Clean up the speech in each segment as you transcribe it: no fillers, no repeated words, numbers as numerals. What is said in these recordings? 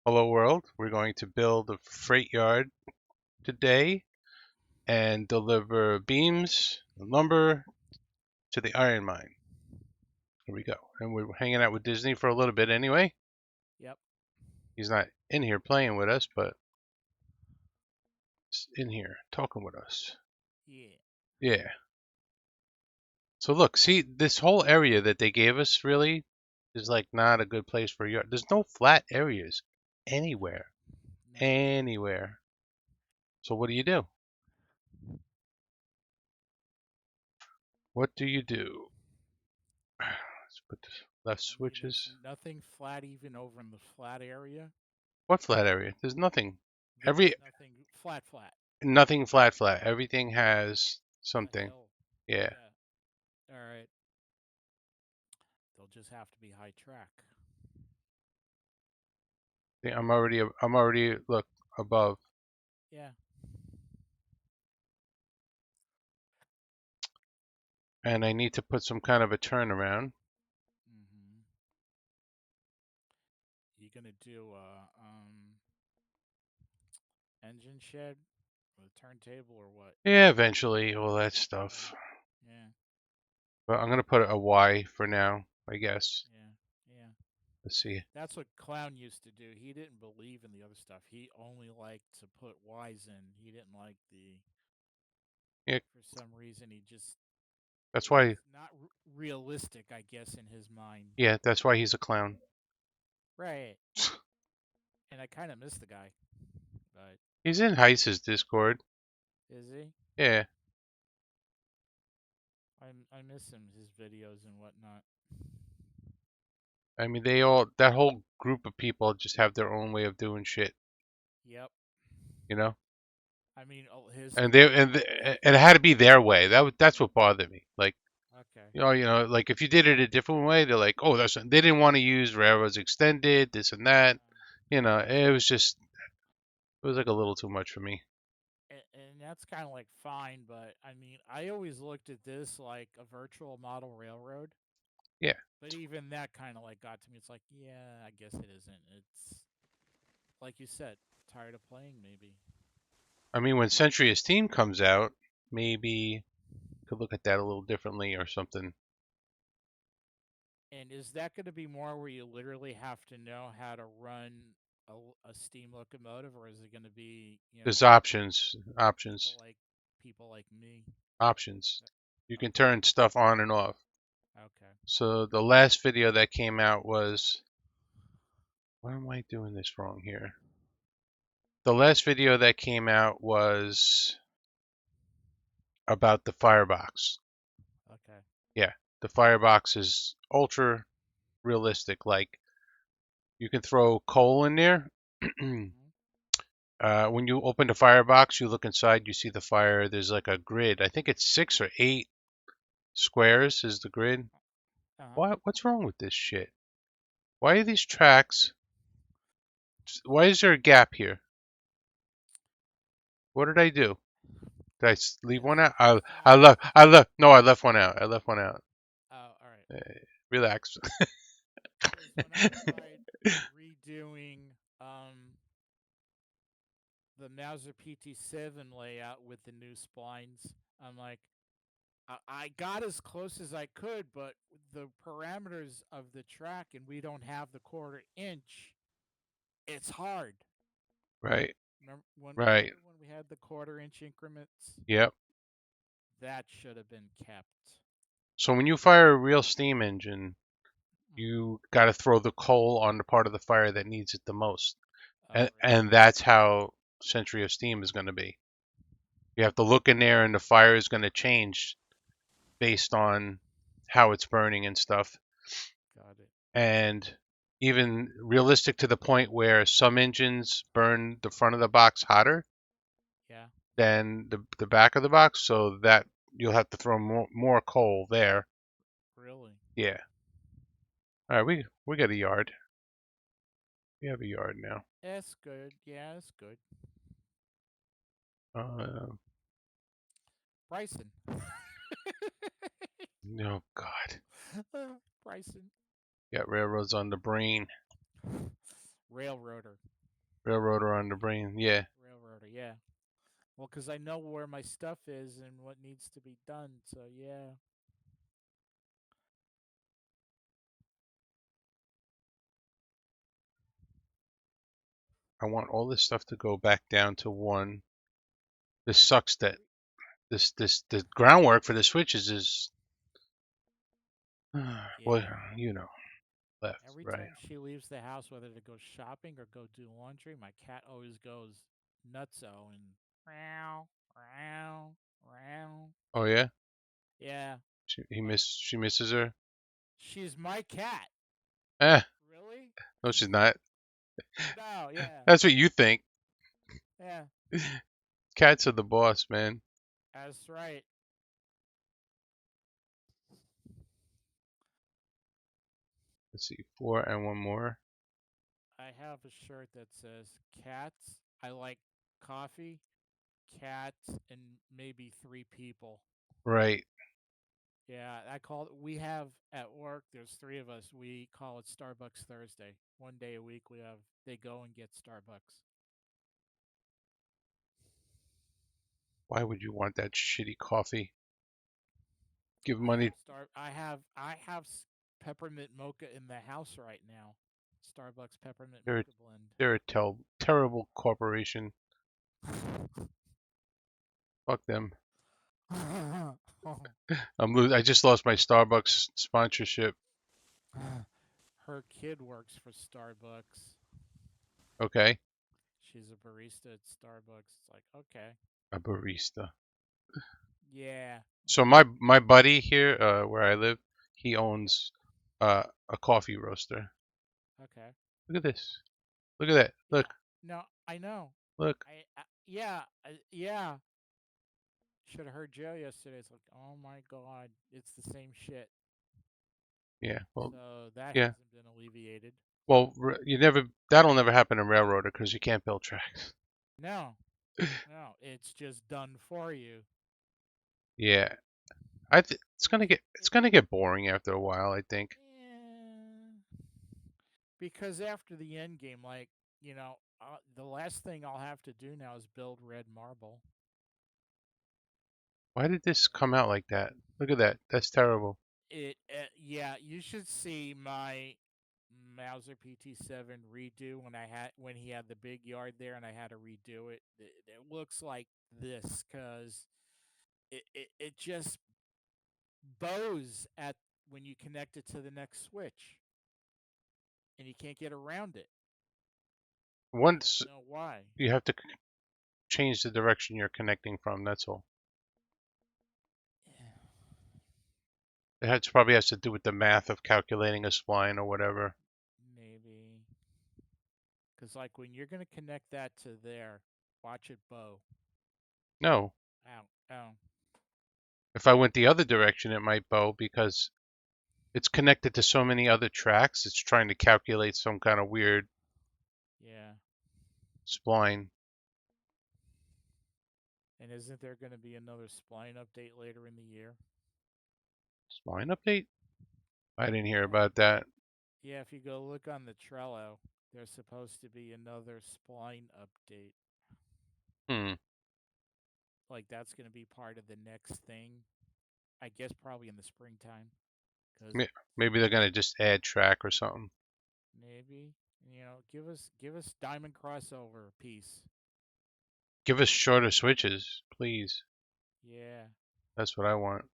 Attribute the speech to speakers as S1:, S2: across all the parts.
S1: Hello world, we're going to build a freight yard today and deliver beams, lumber to the iron mine. Here we go. And we're hanging out with Disney for a little bit anyway.
S2: Yep.
S1: He's not in here playing with us, but he's in here talking with us.
S2: Yeah.
S1: Yeah. So look, see this whole area that they gave us really is like not a good place for a yard. There's no flat areas anywhere.
S2: No.
S1: Anywhere. So what do you do? What do you do? Let's put the left
S2: I mean, there's
S1: switches.
S2: nothing flat even over in the flat area.
S1: What flat area? There's nothing.
S2: There's
S1: Every
S2: nothing flat.
S1: nothing flat. Everything has
S2: A
S1: something.
S2: hill.
S1: Yeah.
S2: Yeah. All right. They'll just have to be high track.
S1: See, I'm already look above,
S2: Yeah.
S1: and I need to put some kind of a turnaround.
S2: Mm-hmm. You gonna do a engine shed with a turntable or what?
S1: Yeah, eventually all that
S2: Yeah.
S1: stuff.
S2: Yeah.
S1: But I'm gonna put a Y for now, I guess.
S2: Yeah. Yeah.
S1: Let's see.
S2: That's what Clown used to do. He didn't believe in the other stuff. He only liked to put Y's in. He didn't like the.
S1: Yeah,
S2: For some reason, he just
S1: that's
S2: it was
S1: why.
S2: not realistic, I guess, in his mind.
S1: Yeah, that's why he's a clown.
S2: Right. And I kind of miss the guy, but
S1: He's in Heiss's Discord.
S2: is he?
S1: Yeah,
S2: I miss him, his videos and whatnot.
S1: I mean that whole group of people just have their own way of doing shit,
S2: Yep.
S1: you know.
S2: I mean, oh, his
S1: And they
S2: group.
S1: and, and it had to be their way. That's what bothered me. Like.
S2: Okay.
S1: Like if you did it a different way, they're like, oh, they didn't want to use railroads extended, this and that. It was just, it was like a little too much for me.
S2: And that's kind of like fine, but I mean, I always looked at this like a virtual model railroad.
S1: Yeah,
S2: But even that kind of like got to me. It's like, yeah, I guess it isn't. It's like you said, tired of playing maybe.
S1: I mean, when Century Esteem comes out, maybe could look at that a little differently or something.
S2: And is that going to be more where you literally have to know how to run a steam locomotive, or is it going to be
S1: There's
S2: for
S1: options,
S2: people like me?
S1: options. You can
S2: Okay,
S1: turn stuff on and off.
S2: okay.
S1: So the last video that came out was, why am I doing this wrong here? The last video that came out was about the firebox.
S2: Okay.
S1: Yeah, the firebox is ultra realistic. Like you can throw coal in there.
S2: Mm-hmm.
S1: When you open the firebox, you look inside, you see the fire. There's like a grid. I think it's 6 or 8 squares is the grid.
S2: Uh-huh.
S1: What's wrong with this shit? Why are these tracks? Why is there a gap here? What did I do? Did I leave one out?
S2: It's
S1: I
S2: not.
S1: left. I left. No, I left one out. I left one out.
S2: Oh, all right.
S1: Uh, Relax.
S2: Because when I tried redoing the Mauser PT7 layout with the new splines, I'm like, I got as close as I could, but the parameters of the track, and we don't have the 1/4 inch. It's hard.
S1: Right. Right.
S2: Remember when we had the 1/4 inch increments?
S1: Yep.
S2: That should have been kept.
S1: So when you fire a real steam engine,
S2: Mm-hmm.
S1: you got to throw the coal on the part of the fire that needs it the most.
S2: Oh,
S1: And
S2: really?
S1: that's how Century of Steam is going to be. You have to look in there, and the fire is going to change based on how it's burning and stuff.
S2: Got it.
S1: And even realistic to the point where some engines burn the front of the box hotter
S2: Yeah.
S1: than the back of the box, so that you'll have to throw more coal there.
S2: Really?
S1: Yeah. All right, we got a yard. We have a yard now.
S2: That's good. Yeah, that's good.
S1: Uh,
S2: Bryson.
S1: no God.
S2: Bryson.
S1: Got railroads on the brain.
S2: Railroader.
S1: Railroader on the brain. Yeah.
S2: Railroader, yeah. Well, because I know where my stuff is and what needs to be done, so yeah.
S1: I want all this stuff to go back down to one. This sucks that the groundwork for the switches is well,
S2: Yeah.
S1: you know, left,
S2: Every
S1: right.
S2: time she leaves the house, whether to go shopping or go do laundry, my cat always goes nutso and meow, meow, meow.
S1: Oh yeah,
S2: Yeah, like
S1: she misses her.
S2: she's my cat.
S1: Eh,
S2: Really?
S1: no, she's not.
S2: No, yeah,
S1: That's what you think.
S2: yeah,
S1: Cats are the boss, man.
S2: that's right.
S1: Let's see, four and one more.
S2: I have a shirt that says cats. I like coffee, cats, and maybe three people.
S1: Right.
S2: Yeah, I call it. We have at work. There's three of us. We call it Starbucks Thursday. One day a week, we have they go and get Starbucks.
S1: Why would you want that shitty coffee? Give
S2: I
S1: money.
S2: have star. I have peppermint mocha in the house right now. Starbucks peppermint
S1: They're
S2: mocha blend.
S1: they're a terrible corporation. Fuck them. I just lost my Starbucks sponsorship.
S2: Her kid works for Starbucks.
S1: Okay,
S2: She's a barista at Starbucks. It's like, okay.
S1: a barista.
S2: Yeah.
S1: So my buddy here, where I live, he owns a coffee roaster.
S2: Okay.
S1: Look at this. Look at that.
S2: Yeah.
S1: Look,
S2: No, I know.
S1: look.
S2: Yeah. Should have heard Joe yesterday. It's like, oh my god, it's the same shit.
S1: Yeah. Well,
S2: So that
S1: yeah.
S2: hasn't been alleviated.
S1: Well, you never. That'll never happen in railroader because you can't build tracks.
S2: No, no, it's just done for you.
S1: Yeah. It's
S2: It,
S1: gonna get boring after a while, I think.
S2: yeah. Because after the end game, like, the last thing I'll have to do now is build red marble.
S1: Why did this come out like that? Look at that. That's terrible.
S2: Yeah, you should see my Mauser PT7 redo when he had the big yard there and I had to redo it. It looks like this because it just bows at when you connect it to the next switch and you can't get around it. I
S1: Once
S2: don't know why.
S1: you have to change the direction you're connecting from. That's all.
S2: Yeah,
S1: Probably has to do with the math of calculating a spline or whatever.
S2: maybe because like when you're gonna connect that to there, watch it bow.
S1: No.
S2: Ow, ow.
S1: If I went the other direction, it might bow because it's connected to so many other tracks. It's trying to calculate some kind of weird
S2: Yeah.
S1: spline.
S2: And isn't there going to be another spline update later in the year?
S1: Spline update? I didn't hear
S2: Yeah.
S1: about that.
S2: Yeah, if you go look on the Trello, there's supposed to be another spline update.
S1: Hmm.
S2: Like that's going to be part of the next thing. I guess probably in the springtime cuz
S1: Maybe they're gonna just add track or something.
S2: maybe give us diamond crossover piece.
S1: Give us shorter switches, please.
S2: Yeah.
S1: That's what I want.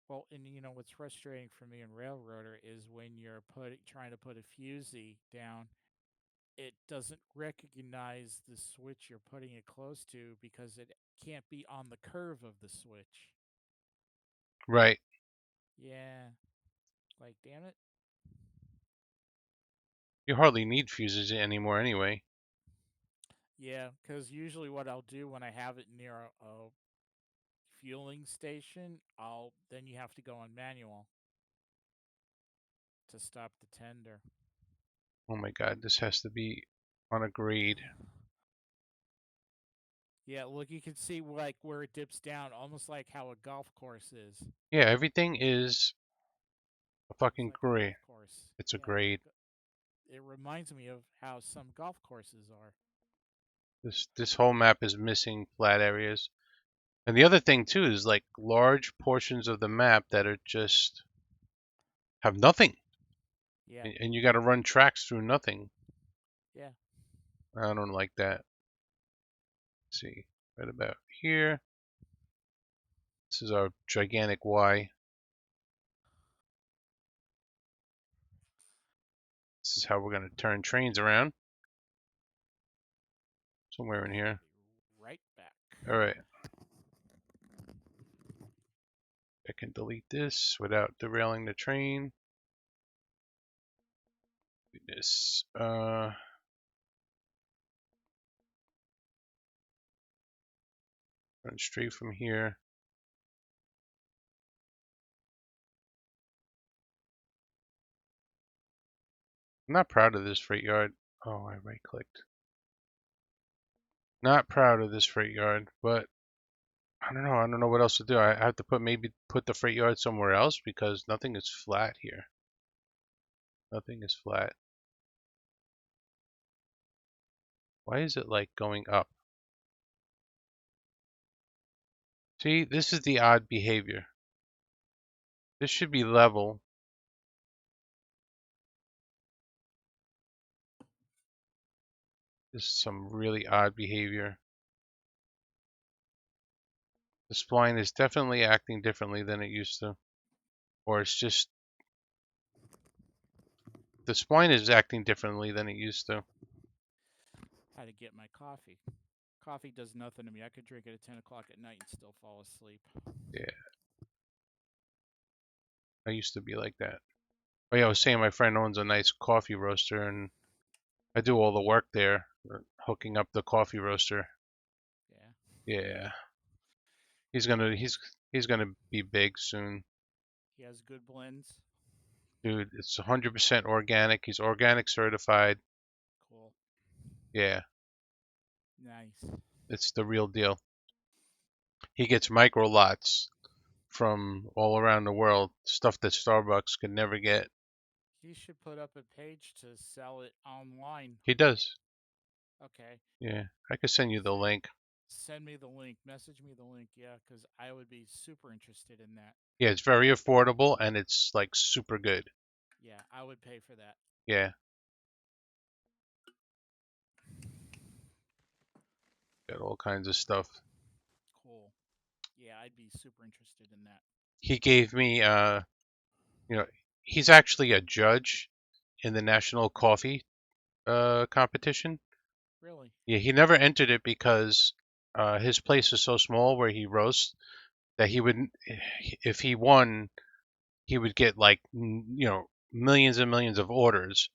S2: Well, and what's frustrating for me in Railroader is when you're trying to put a fusee down, it doesn't recognize the switch you're putting it close to because it can't be on the curve of the switch.
S1: Right.
S2: Yeah, like damn it.
S1: You hardly need fuses anymore anyway.
S2: Yeah, because usually what I'll do when I have it near a fueling station, I'll then you have to go on manual to stop the tender.
S1: Oh my god, this has to be on a grade.
S2: Yeah, look, you can see like where it dips down, almost like how a golf course is.
S1: Yeah, everything is a
S2: Looks
S1: fucking
S2: like a
S1: grade.
S2: golf course.
S1: It's a
S2: Yeah,
S1: grade.
S2: it reminds me of how some golf courses are.
S1: This whole map is missing flat areas. And the other thing too is like large portions of the map that are just have nothing,
S2: Yeah,
S1: and you got to run tracks through nothing.
S2: yeah.
S1: I don't like that. Let's see, right about here. This is our gigantic Y. This is how we're going to turn trains around. Somewhere in here.
S2: Right back.
S1: All right. I can delete this without derailing the train. This. Run straight from here. I'm not proud of this freight yard. Oh, I right clicked. Not proud of this freight yard, but I don't know. I don't know what else to do. I have to maybe put the freight yard somewhere else because nothing is flat here. Nothing is flat. Why is it like going up? See, this is the odd behavior. This should be level. This is some really odd behavior. The spline is definitely acting differently than it used to. Or it's just the spline is acting differently than it used to.
S2: Had to get my coffee. Coffee does nothing to me. I could drink it at 10 o'clock at night and still fall asleep.
S1: Yeah, I used to be like that. Oh yeah, I was saying my friend owns a nice coffee roaster and I do all the work there, hooking up the coffee roaster.
S2: Yeah.
S1: Yeah. He's gonna be big soon.
S2: He has good blends.
S1: Dude, it's 100% organic. He's organic certified.
S2: Cool.
S1: Yeah,
S2: Nice.
S1: it's the real deal. He gets micro lots from all around the world, stuff that Starbucks could never get.
S2: He should put up a page to sell it online.
S1: He does.
S2: Okay.
S1: Yeah, I could send you the link.
S2: Send me the link. Message me the link. Yeah, because I would be super interested in that.
S1: Yeah, it's very affordable and it's like super good.
S2: Yeah, I would pay for that.
S1: Yeah, got all kinds of stuff.
S2: Cool. Yeah, I'd be super interested in that.
S1: He gave me you know, he's actually a judge in the national coffee competition.
S2: Really?
S1: Yeah, he never entered it because his place is so small where he roasts that he would, if he won, he would get like millions and millions of orders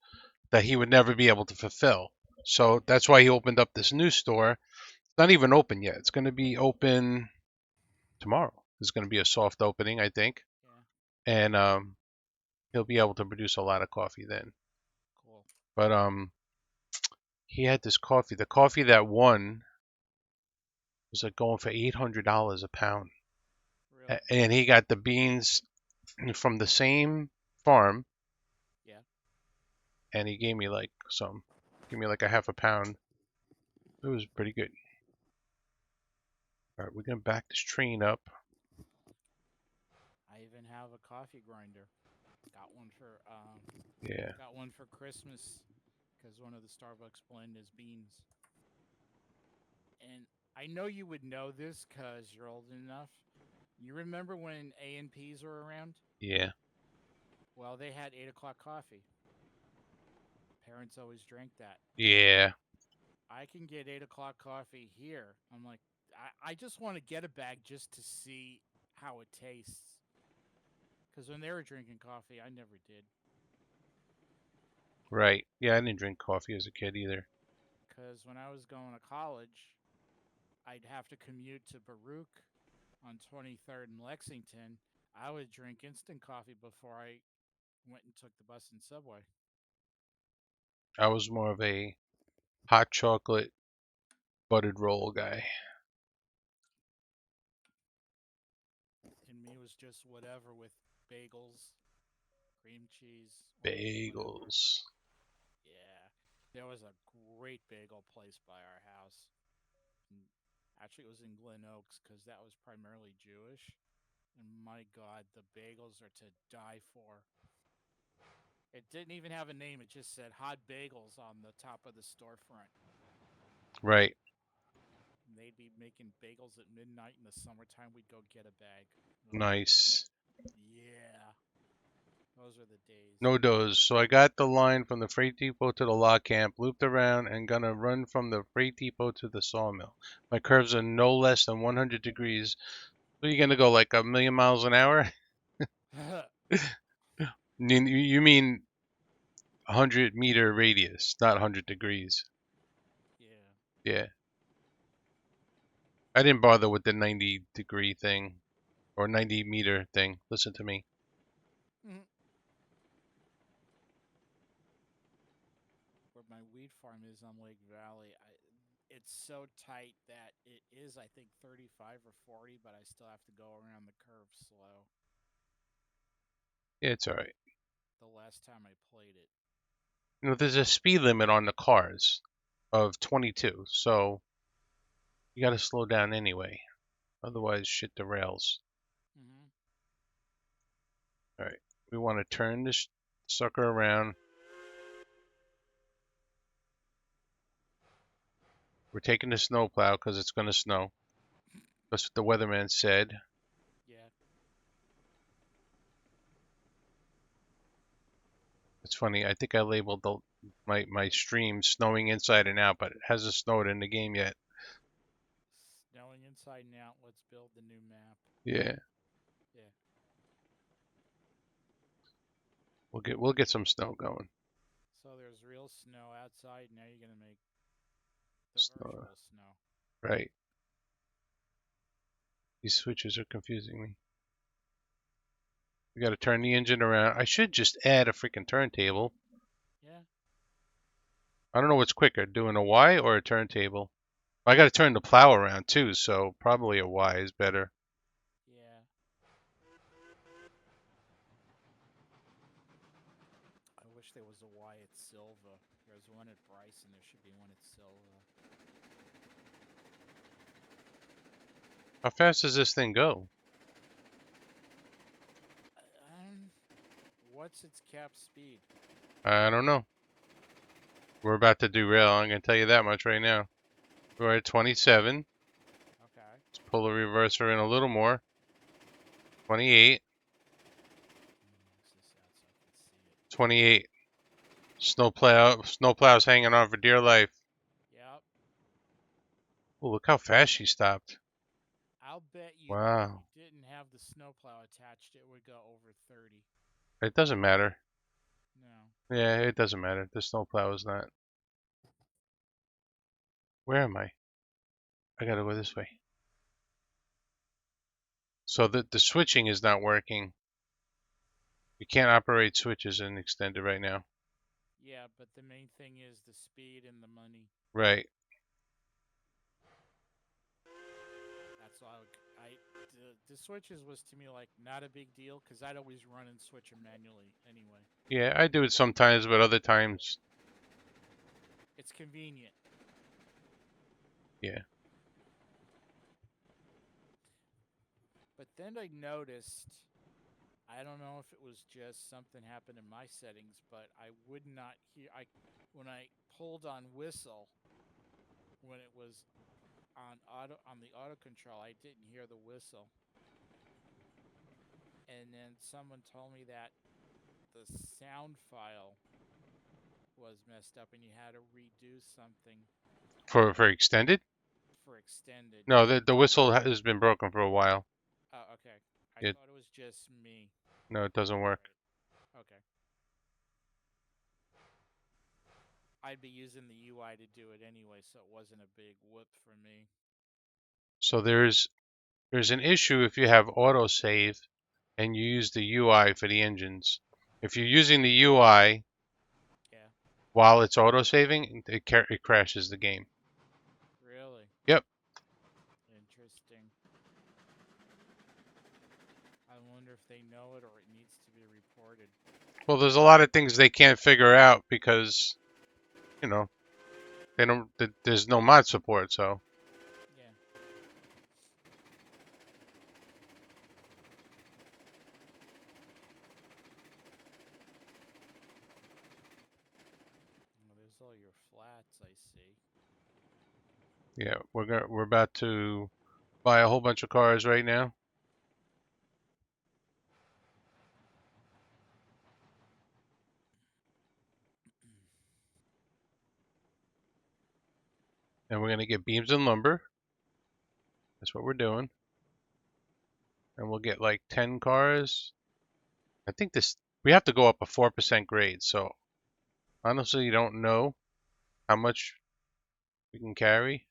S1: that he would never be able to fulfill. So that's why he opened up this new store. It's not even open yet. It's going to be open tomorrow. It's going to be a soft opening, I think,
S2: Yeah.
S1: and he'll be able to produce a lot of coffee then.
S2: Cool.
S1: But he had this coffee. The coffee that won was like going for $800 a pound,
S2: Really?
S1: and he got the beans from the same farm,
S2: Yeah.
S1: and he gave me like give me like a half a pound. It was pretty good. All right, we're gonna back this train up.
S2: I even have a coffee grinder. Got one for
S1: Yeah,
S2: got one for Christmas because one of the Starbucks blend is beans. And I know you would know this because you're old enough. You remember when A&Ps were around?
S1: yeah,
S2: Well, they had 8 o'clock coffee. Parents always drank that.
S1: yeah.
S2: I can get 8 o'clock coffee here. I'm like, I just want to get a bag just to see how it tastes. Because when they were drinking coffee, I never did.
S1: Right. Yeah, I didn't drink coffee as a kid either.
S2: Because when I was going to college, I'd have to commute to Baruch on 23rd and Lexington. I would drink instant coffee before I went and took the bus and subway.
S1: I was more of a hot chocolate buttered roll guy.
S2: And me was just whatever with bagels, cream cheese, whatever.
S1: Bagels.
S2: There was a great bagel place by our house. And actually, it was in Glen Oaks because that was primarily Jewish. And my God, the bagels are to die for. It didn't even have a name. It just said hot bagels on the top of the storefront.
S1: Right.
S2: And they'd be making bagels at midnight in the summertime. We'd go get a bag. Oh,
S1: Nice.
S2: yeah. Those are the days.
S1: No doze. So I got the line from the freight depot to the log camp, looped around, and gonna run from the freight depot to the sawmill. My curves are no less than 100 degrees. Are you gonna go like a million miles an hour?
S2: Yeah.
S1: You mean 100-meter radius, not 100 degrees. Yeah. I didn't bother with the 90-degree thing or 90-meter thing. Listen to me.
S2: Mhm. Where my weed farm is on Lake Valley, it's so tight that it is, I think, 35 or 40, but I still have to go around the curve slow.
S1: Yeah, it's all right.
S2: The last time I played it.
S1: There's a speed limit on the cars of 22, so you got to slow down anyway. Otherwise, shit derails.
S2: Mm-hmm.
S1: All right, we want to turn this sucker around. We're taking the snowplow because it's going to snow. That's what the weatherman said.
S2: Yeah.
S1: It's funny. I think I labeled my stream snowing inside and out, but it hasn't snowed in the game yet.
S2: Snowing inside and out. Let's build the new map.
S1: Yeah,
S2: Yeah.
S1: we'll get some snow going.
S2: So there's real snow outside. Now you're going to make the
S1: Snow,
S2: virtual snow.
S1: right? These switches are confusing me. We got to turn the engine around. I should just add a freaking turntable.
S2: Yeah.
S1: I don't know what's quicker, doing a Y or a turntable. I got to turn the plow around too, so probably a Y is better.
S2: Yeah. I wish there was a Y at Silva. There's one at Bryson. There should be one at Silva.
S1: How fast does this thing go?
S2: Um, what's its cap speed?
S1: I don't know. We're about to derail. I'm going to tell you that much right now. We're at 27.
S2: Okay.
S1: Let's pull the reverser in a little more. 28.
S2: Max this out so I can see it.
S1: 28. Snowplow's hanging on for dear life.
S2: Yep.
S1: Oh, look how fast she stopped.
S2: I'll bet you that if you
S1: Wow.
S2: didn't have the snowplow attached, it would go over 30.
S1: It doesn't matter.
S2: No.
S1: Yeah, it doesn't matter. The snowplow is not. Where am I? I gotta go this way. So the switching is not working. You can't operate switches in extended right now.
S2: Yeah, but the main thing is the speed and the money.
S1: Right.
S2: That's all the switches was to me like not a big deal because I'd always run and switch them manually anyway.
S1: Yeah, I do it sometimes, but other times,
S2: It's convenient.
S1: yeah.
S2: But then I noticed, I don't know if it was just something happened in my settings, but I would not hear I when I pulled on whistle when it was on the auto control, I didn't hear the whistle. And then someone told me that the sound file was messed up and you had to redo something
S1: For extended?
S2: for extended.
S1: No, the whistle has been broken for a while.
S2: Oh, okay. I
S1: It
S2: thought it was just me.
S1: No, it doesn't work.
S2: Okay. I'd be using the UI to do it anyway, so it wasn't a big whoop for me.
S1: So there's an issue if you have autosave and you use the UI for the engines. If you're using the UI
S2: Yeah.
S1: while it's autosaving, it crashes the game.
S2: Really?
S1: Yep.
S2: Interesting. I wonder if they know it or it needs to be reported.
S1: Well, there's a lot of things they can't figure out because you know, they don't. There's no mod support, so
S2: Yeah. Well, there's all your flats I see.
S1: yeah, we're about to buy a whole bunch of cars right now, and we're gonna get beams and lumber. That's what we're doing, and we'll get like 10 cars. I think this we have to go up a 4% grade, so honestly, you don't know how much we can carry.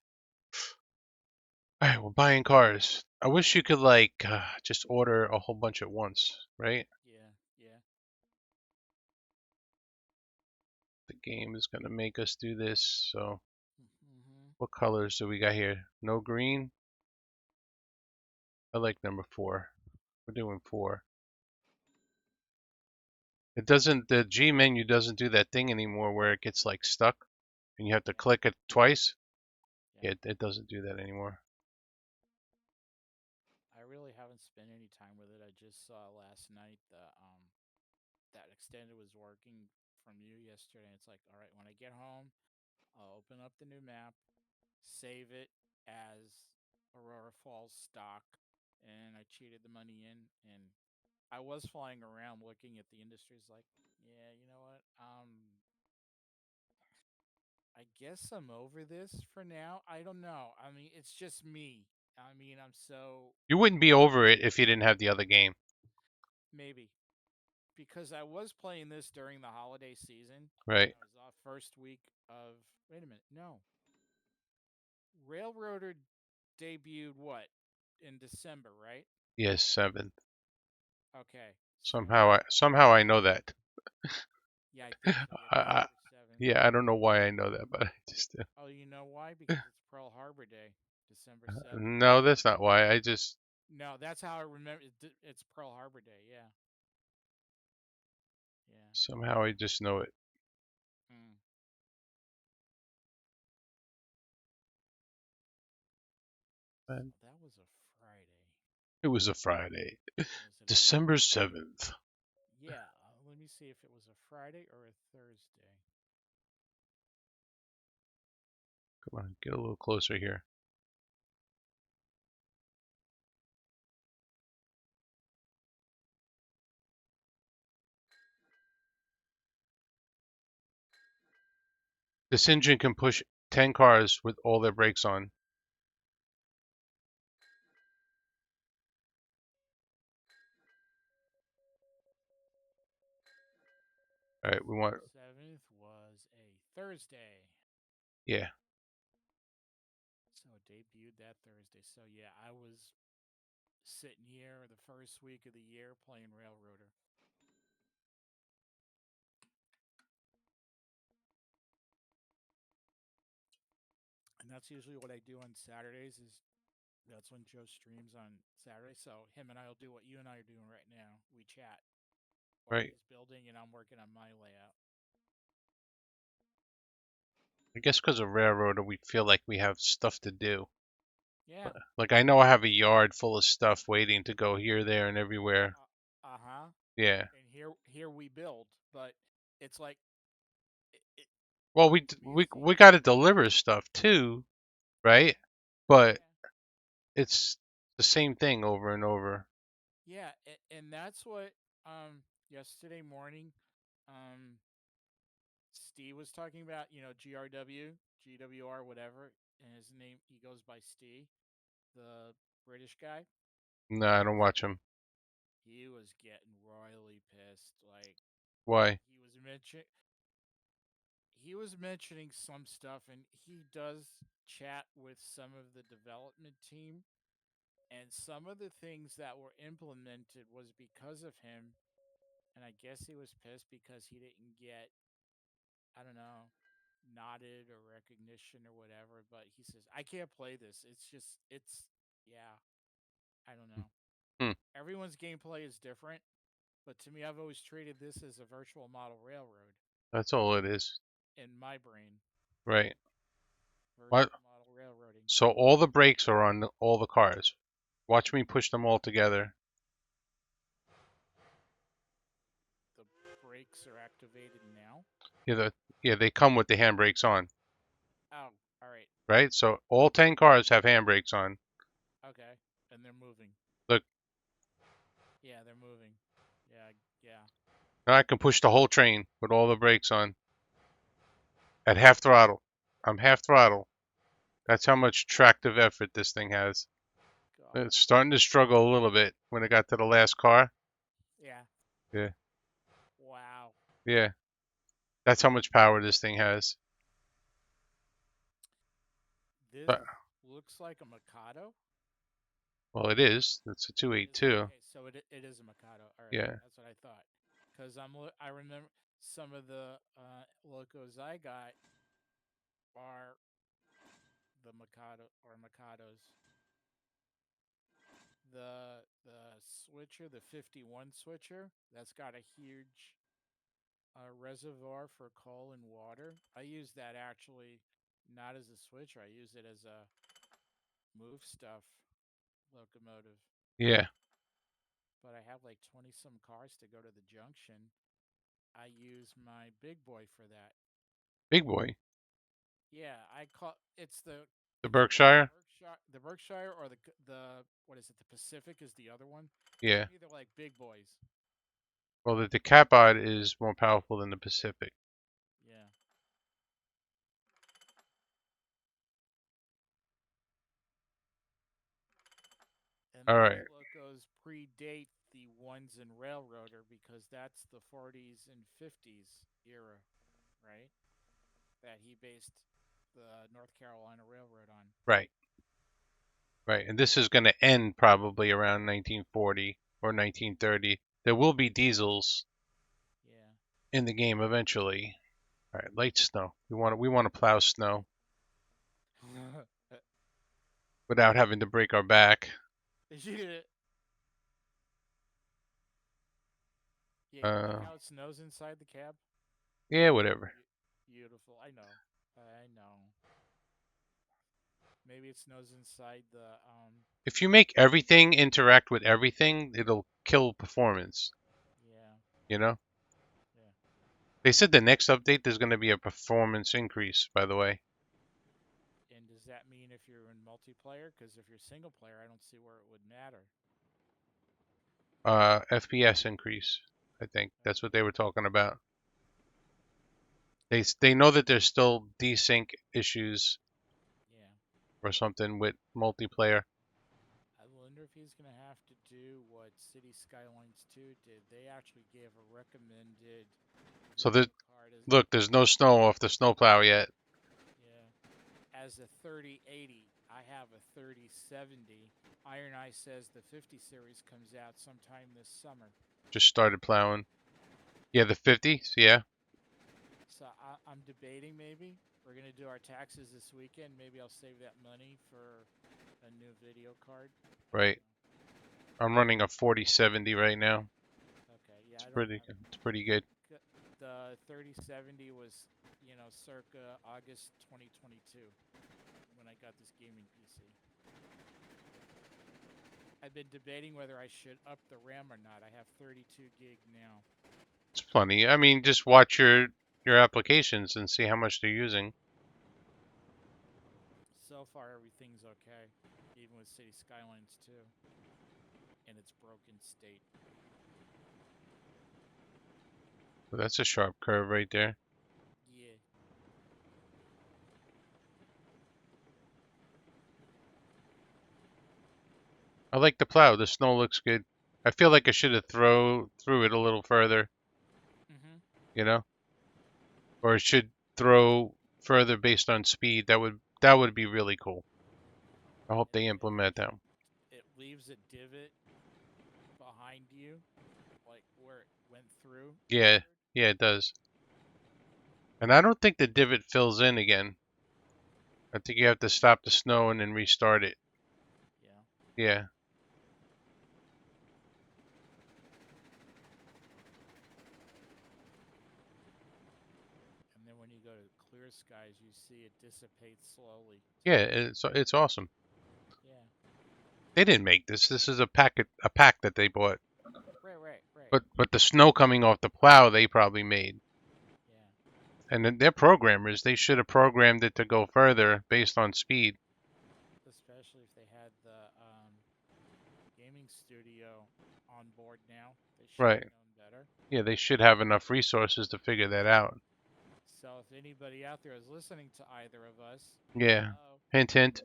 S1: All right, we're buying cars. I wish you could like just order a whole bunch at once, right?
S2: Yeah, yeah.
S1: The game is gonna make us do this. So,
S2: Mm-hmm.
S1: what colors do we got here? No green. I like number 4. We're doing 4. It doesn't. The G menu doesn't do that thing anymore where it gets like stuck and you have to
S2: Yeah,
S1: click it twice.
S2: yeah.
S1: It doesn't do that anymore.
S2: I really haven't spent any time with it. I just saw last night that extended was working from you yesterday. It's like, all right, when I get home, I'll open up the new map, save it as Aurora Falls stock, and I cheated the money in. And I was flying around looking at the industries, like, yeah, you know what? I guess I'm over this for now. I don't know. I mean, it's just me. I mean, I'm so
S1: You wouldn't be over it if you didn't have the other game,
S2: maybe because I was playing this during the holiday season.
S1: right?
S2: I was off first week of. Wait a minute. No, Railroader debuted what in December, right?
S1: Yes, 7th.
S2: Okay, so
S1: Somehow I know that.
S2: yeah, I think so. Yeah,
S1: I,
S2: December 7th.
S1: yeah, I don't know why I know that, but I just do.
S2: Oh, you know why? Because it's Pearl Harbor Day, December 7th.
S1: No, that's not why. I just
S2: No, that's how I remember. It's Pearl Harbor Day. Yeah, yeah.
S1: somehow I just know it.
S2: Mm.
S1: And
S2: So that was a Friday.
S1: it was a Friday,
S2: Was it a
S1: December 7th.
S2: Yeah, let me see if it was a Friday or a Thursday.
S1: Come on, get a little closer here. This engine can push 10 cars with all their brakes on. All right, we want,
S2: December 7th was a Thursday.
S1: yeah,
S2: So it debuted that Thursday. So yeah, I was sitting here the first week of the year playing Railroader. And that's usually what I do on Saturdays is that's when Joe streams on Saturday. So him and I will do what you and I are doing right now. We chat while
S1: right.
S2: he's building and I'm working on my layout.
S1: I guess because of railroad, we feel like we have stuff to do.
S2: Yeah.
S1: Like I know I have a yard full of stuff waiting to go here, there, and everywhere.
S2: Uh-huh.
S1: Yeah.
S2: And here we build, but it's like
S1: Well,
S2: to me it
S1: we
S2: seems
S1: got to deliver stuff too, right? But
S2: yeah.
S1: it's the same thing over and over.
S2: Yeah, and that's what yesterday morning um Steve was talking about, GRW, GWR whatever, and his name he goes by Steve, the British guy.
S1: No, I
S2: He
S1: don't
S2: was
S1: watch him.
S2: he was getting royally pissed like
S1: Why?
S2: he was mention he was mentioning some stuff and he does chat with some of the development team and some of the things that were implemented was because of him and I guess he was pissed because he didn't get I don't know nodded or recognition or whatever but he says I can't play this it's yeah I don't know
S1: Hmm.
S2: everyone's gameplay is different but to me I've always treated this as a virtual model railroad
S1: That's all it is.
S2: in my brain.
S1: Right. What?
S2: First model railroading.
S1: So all the brakes are on all the cars. Watch me push them all together.
S2: The brakes are activated now.
S1: Yeah, yeah, they come with the handbrakes on,
S2: Oh, all right.
S1: right? So all 10 cars have handbrakes on.
S2: Okay. And they're moving.
S1: Look,
S2: Yeah, they're moving. Yeah, yeah.
S1: now I can push the whole train with all the brakes on at half throttle. I'm half throttle. That's how much tractive effort this thing has.
S2: God.
S1: It's starting to struggle a little bit when it got to the last car.
S2: Yeah.
S1: Yeah,
S2: Wow.
S1: yeah. That's how much power this thing has.
S2: This
S1: But,
S2: looks like a Mikado.
S1: well, it is. It's a
S2: Is
S1: 282.
S2: okay, so it is a Mikado. All right,
S1: Yeah,
S2: that's what I thought. Cause I remember some of the locos I got are the Mikado or Mikados. The switcher, the 51 switcher, that's got a huge reservoir for coal and water. I use that actually not as a switcher. I use it as a move stuff locomotive.
S1: yeah.
S2: But I have like 20 some cars to go to the junction. I use my big boy for that.
S1: Big boy.
S2: Yeah, I call
S1: The
S2: it's either
S1: Berkshire.
S2: the Berkshire or the what is it? The Pacific is the other one.
S1: Yeah.
S2: To me, they're like big boys.
S1: Well, the Decapod is more powerful than the Pacific.
S2: Yeah, and
S1: All
S2: those
S1: right.
S2: locos predate the ones in Railroader because that's the 40s and 50s era, right? That he based the North Carolina Railroad on.
S1: Right. Right. And this is going to end probably around 1940 or 1930. There will be diesels
S2: Yeah.
S1: in the game eventually. All right. Light snow. We want to plow snow without having to break our back.
S2: Yeah, you like
S1: Uh,
S2: how it snows inside the cab?
S1: yeah, whatever.
S2: Beautiful. I know. I know. Maybe it snows inside the
S1: If you make everything interact with everything, it'll kill performance.
S2: yeah.
S1: You know?
S2: Yeah.
S1: They said the next update there's going to be a performance increase, by the way.
S2: And does that mean if you're in multiplayer? Because if you're single player, I don't see where it would matter.
S1: FPS increase. I think that's what
S2: Okay.
S1: they were talking about. They know that there's still desync issues
S2: Yeah.
S1: or something with multiplayer.
S2: I wonder if he's going to have to do what City Skylines 2 did. They actually gave a recommended
S1: So that
S2: video card as
S1: look, there's no snow off the snowplow yet.
S2: yeah, as a 3080. I have a 3070. Iron Eye says the 50 series comes out sometime this summer.
S1: Just started plowing. Yeah, the 50s. Yeah,
S2: So I'm debating maybe we're gonna do our taxes this weekend. Maybe I'll save that money for a new video card.
S1: right. I'm running a 4070 right now.
S2: Okay, yeah, I don't have
S1: It's pretty good.
S2: the 3070 was circa August 2022 when I got this gaming PC. I've been debating whether I should up the RAM or not. I have 32 gig now.
S1: It's plenty. I mean, just watch your applications and see how much they're using.
S2: So far, everything's okay, even with City Skylines 2 in its broken state.
S1: So that's a sharp curve right there.
S2: Yeah.
S1: I like the plow. The snow looks good. I feel like I should have threw it a little further,
S2: Mhm.
S1: you know, or it should throw further based on speed. That would be really cool. I hope they implement that.
S2: It leaves a divot behind you, like where it went through
S1: Yeah,
S2: after.
S1: yeah, it does. And I don't think the divot fills in again. I think you have to stop the snow and then restart it.
S2: Yeah.
S1: Yeah.
S2: And then when you go to dissipates slowly
S1: Yeah,
S2: too.
S1: it's awesome.
S2: Yeah.
S1: They didn't make this. This is a pack that they bought.
S2: Right.
S1: But the snow coming off the plow they probably made.
S2: Yeah.
S1: And then they're programmers. They should have programmed it to go further based on speed.
S2: Especially if they had the gaming studio on board now, they should
S1: Right.
S2: have known better.
S1: Yeah, they should have enough resources to figure that out.
S2: So if anybody out there is listening to either of us,
S1: Yeah.
S2: hello,
S1: Hint, hint.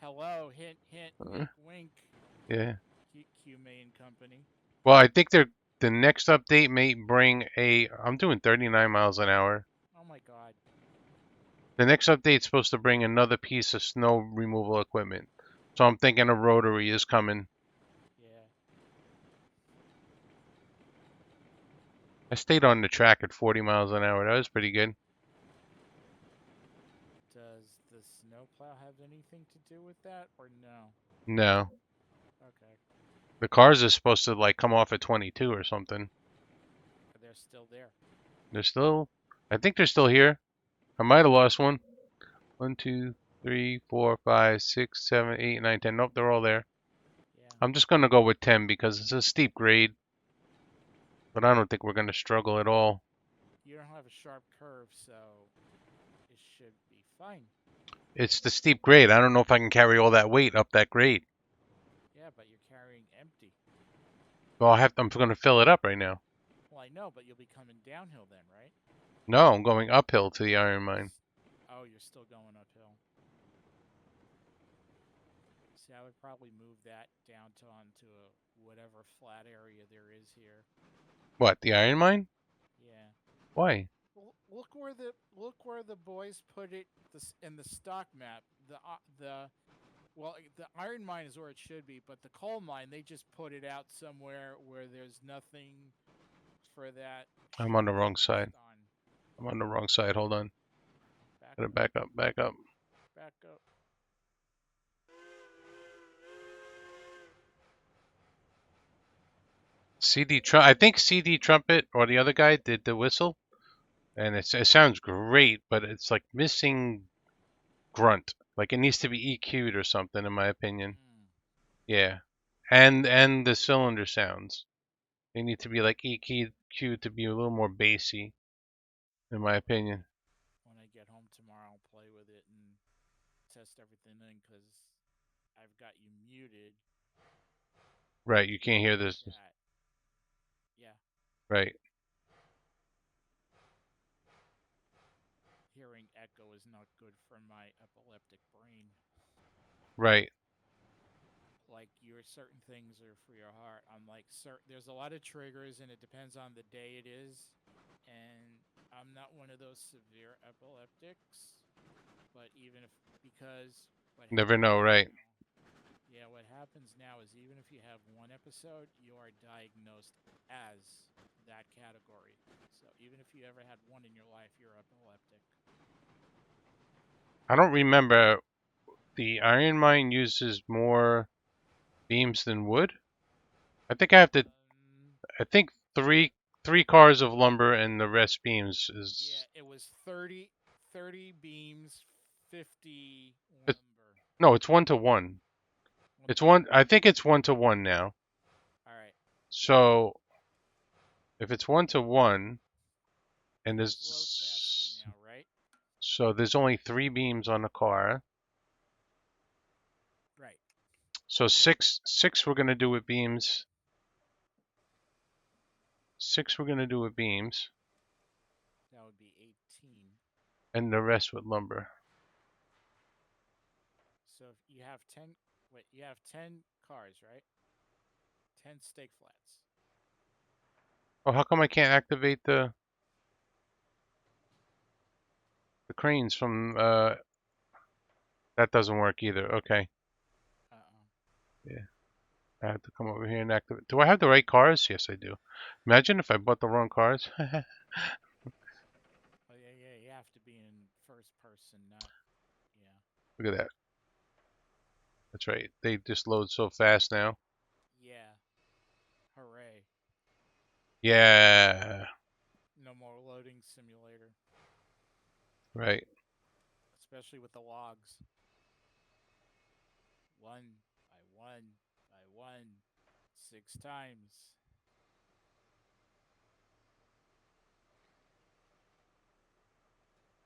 S2: hello, hint, hint,
S1: Uh,
S2: wink, wink,
S1: yeah.
S2: Q Main Company.
S1: Well, I think the next update may bring a. I'm doing 39 miles an hour.
S2: Oh my God.
S1: The next update's supposed to bring another piece of snow removal equipment. So I'm thinking a rotary is coming.
S2: Yeah.
S1: I stayed on the track at 40 miles an hour. That was pretty good.
S2: Does the snowplow have anything to do with that, or no?
S1: No.
S2: Okay.
S1: The cars are supposed to like come off at 22 or something.
S2: They're still there.
S1: They're still. I think they're still here. I might have lost one. One, two, three, four, five, six, seven, eight, nine, 10. Nope, they're all there.
S2: Yeah.
S1: I'm just gonna go with 10 because it's a steep grade, but I don't think we're gonna struggle at all.
S2: You don't have a sharp curve, so it should be fine.
S1: It's the steep grade. I don't know if I can carry all that weight up that grade.
S2: Yeah, but you're carrying empty.
S1: Well, I'm gonna fill it up right now.
S2: Well, I know, but you'll be coming downhill then, right?
S1: No, I'm going uphill to the iron mine.
S2: Oh, you're still going uphill. See, I would probably move that down to onto whatever flat area there is here.
S1: What, the iron mine?
S2: Yeah.
S1: Why?
S2: Look where the boys put it this in the stock map. The iron mine is where it should be, but the coal mine they just put it out somewhere where there's nothing for that
S1: I'm on
S2: ship
S1: the
S2: to
S1: wrong side.
S2: rest on.
S1: I'm on the wrong side. Hold on.
S2: Back
S1: Gotta
S2: up,
S1: back up, back up.
S2: back up.
S1: I think CD Trumpet or the other guy did the whistle, and it sounds great, but it's like missing grunt. Like it needs to be EQ'd or something, in my opinion.
S2: Mm.
S1: Yeah, and the cylinder sounds. They need to be like EQ'd to be a little more bassy, in my opinion.
S2: When I get home tomorrow, I'll play with it and test everything in because I've got you muted.
S1: Right, you can't hear
S2: Like
S1: this.
S2: that. Yeah,
S1: Right,
S2: hearing echo is not good for my epileptic brain.
S1: right.
S2: Like your certain things are for your heart. I'm like, there's a lot of triggers, and it depends on the day it is. And I'm not one of those severe epileptics, but even if because what
S1: Never know,
S2: happens
S1: right?
S2: now, yeah, what happens now is even if you have one episode, you are diagnosed as that category. So even if you ever had one in your life, you're epileptic.
S1: I don't remember. The iron mine uses more beams than wood. I think I have to.
S2: Um,
S1: I think three cars of lumber and the rest beams
S2: yeah,
S1: is.
S2: it was 30 beams, 50
S1: It,
S2: lumber.
S1: no, it's 1 to 1.
S2: One
S1: It's
S2: to one.
S1: one. I think it's 1 to 1 now.
S2: All right.
S1: So if it's 1 to 1, and
S2: Things load faster
S1: there's
S2: now, right?
S1: there's only 3 beams on the car.
S2: Right.
S1: So six we're gonna do with beams. Six we're gonna do with beams,
S2: That would be 18.
S1: and the rest with lumber.
S2: So if you have 10, wait, you have 10 cars, right? 10 stake flats.
S1: Oh, how come I can't activate the cranes from that doesn't work either. Okay.
S2: Uh-oh.
S1: Yeah. I have to come over here and activate. Do I have the right cars? Yes, I do. Imagine if I bought the wrong cars.
S2: Oh, yeah. You have to be in first person, not, yeah.
S1: Look at that. That's right. They just load so fast now.
S2: Yeah. Hooray.
S1: Yeah.
S2: No more loading simulator.
S1: Right.
S2: especially with the logs. One by one by one, 6 times.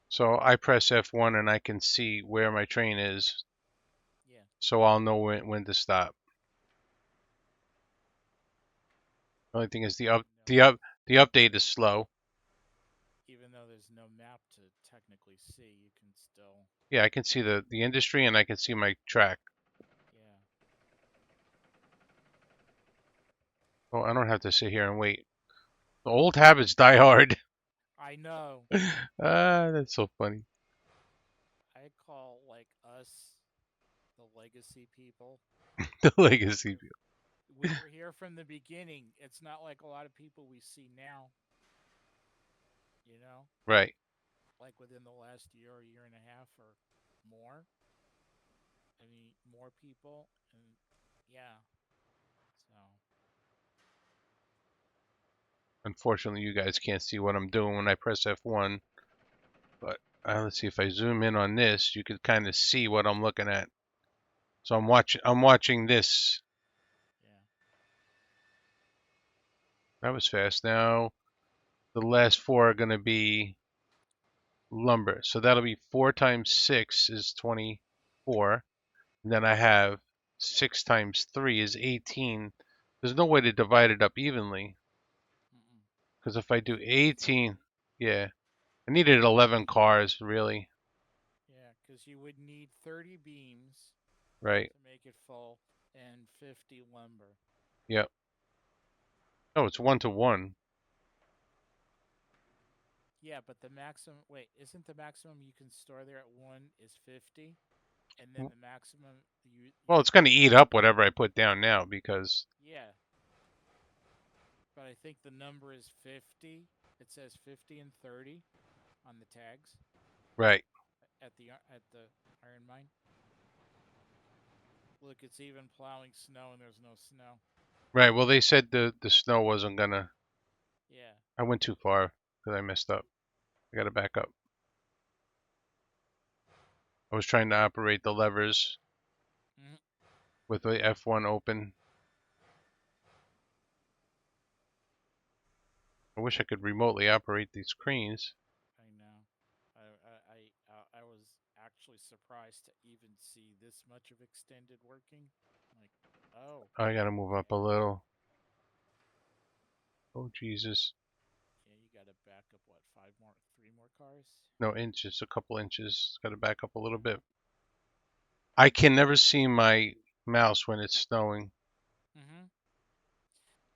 S1: So I press F1 and I can see where my train is,
S2: Yeah,
S1: so I'll know when to stop. The only thing is
S2: even though
S1: the update is slow.
S2: even though there's no map to technically see, you can still.
S1: Yeah, I can see the industry and I can see my track.
S2: Yeah,
S1: Oh, I don't have to sit here and wait. The old habits die hard.
S2: I know.
S1: That's so funny.
S2: I call like us the legacy people
S1: The legacy,
S2: because we were here from the beginning. It's not like a lot of people we see now, you know,
S1: right?
S2: like within the last year and a half or more. I mean, more people, and yeah, so
S1: Unfortunately, you guys can't see what I'm doing when I press F1. But let's see if I zoom in on this, you could kind of see what I'm looking at. So I'm watching this.
S2: yeah.
S1: That was fast. Now the last four are going to be lumber. So that'll be 4 times 6 is 24. And then I have 6 times 3 is 18. There's no way to divide it up evenly.
S2: Mm-mm.
S1: Because if I do
S2: It's
S1: 18, yeah, I needed 11 cars, really.
S2: yeah, because you would need 30 beams
S1: Right.
S2: to make it full and 50 lumber.
S1: Yep. Oh, it's 1 to 1.
S2: Yeah, but the maximum. Wait, isn't the maximum you can store there at one is 50, and then the maximum you
S1: Well, it's
S2: can
S1: going to eat
S2: store.
S1: up whatever I put down now because,
S2: Yeah, but I think the number is 50. It says 50 and 30 on the tags
S1: right.
S2: at the iron mine. Look, it's even plowing snow and there's no snow.
S1: Right. Well, they said the snow wasn't going to.
S2: Yeah.
S1: I went too far because I messed up. I got to back up. I was trying to operate the levers
S2: Mhm.
S1: with the F1 open. I wish I could remotely operate these cranes.
S2: I know. I was actually surprised to even see this much of extended working. Like, oh,
S1: I got to move up a
S2: okay.
S1: little. Oh, Jesus.
S2: Yeah, you got to back up what, 3 more cars?
S1: No, inches, a couple inches. Got to back up a little bit. I can never see my mouse when it's snowing.
S2: Mm-hmm.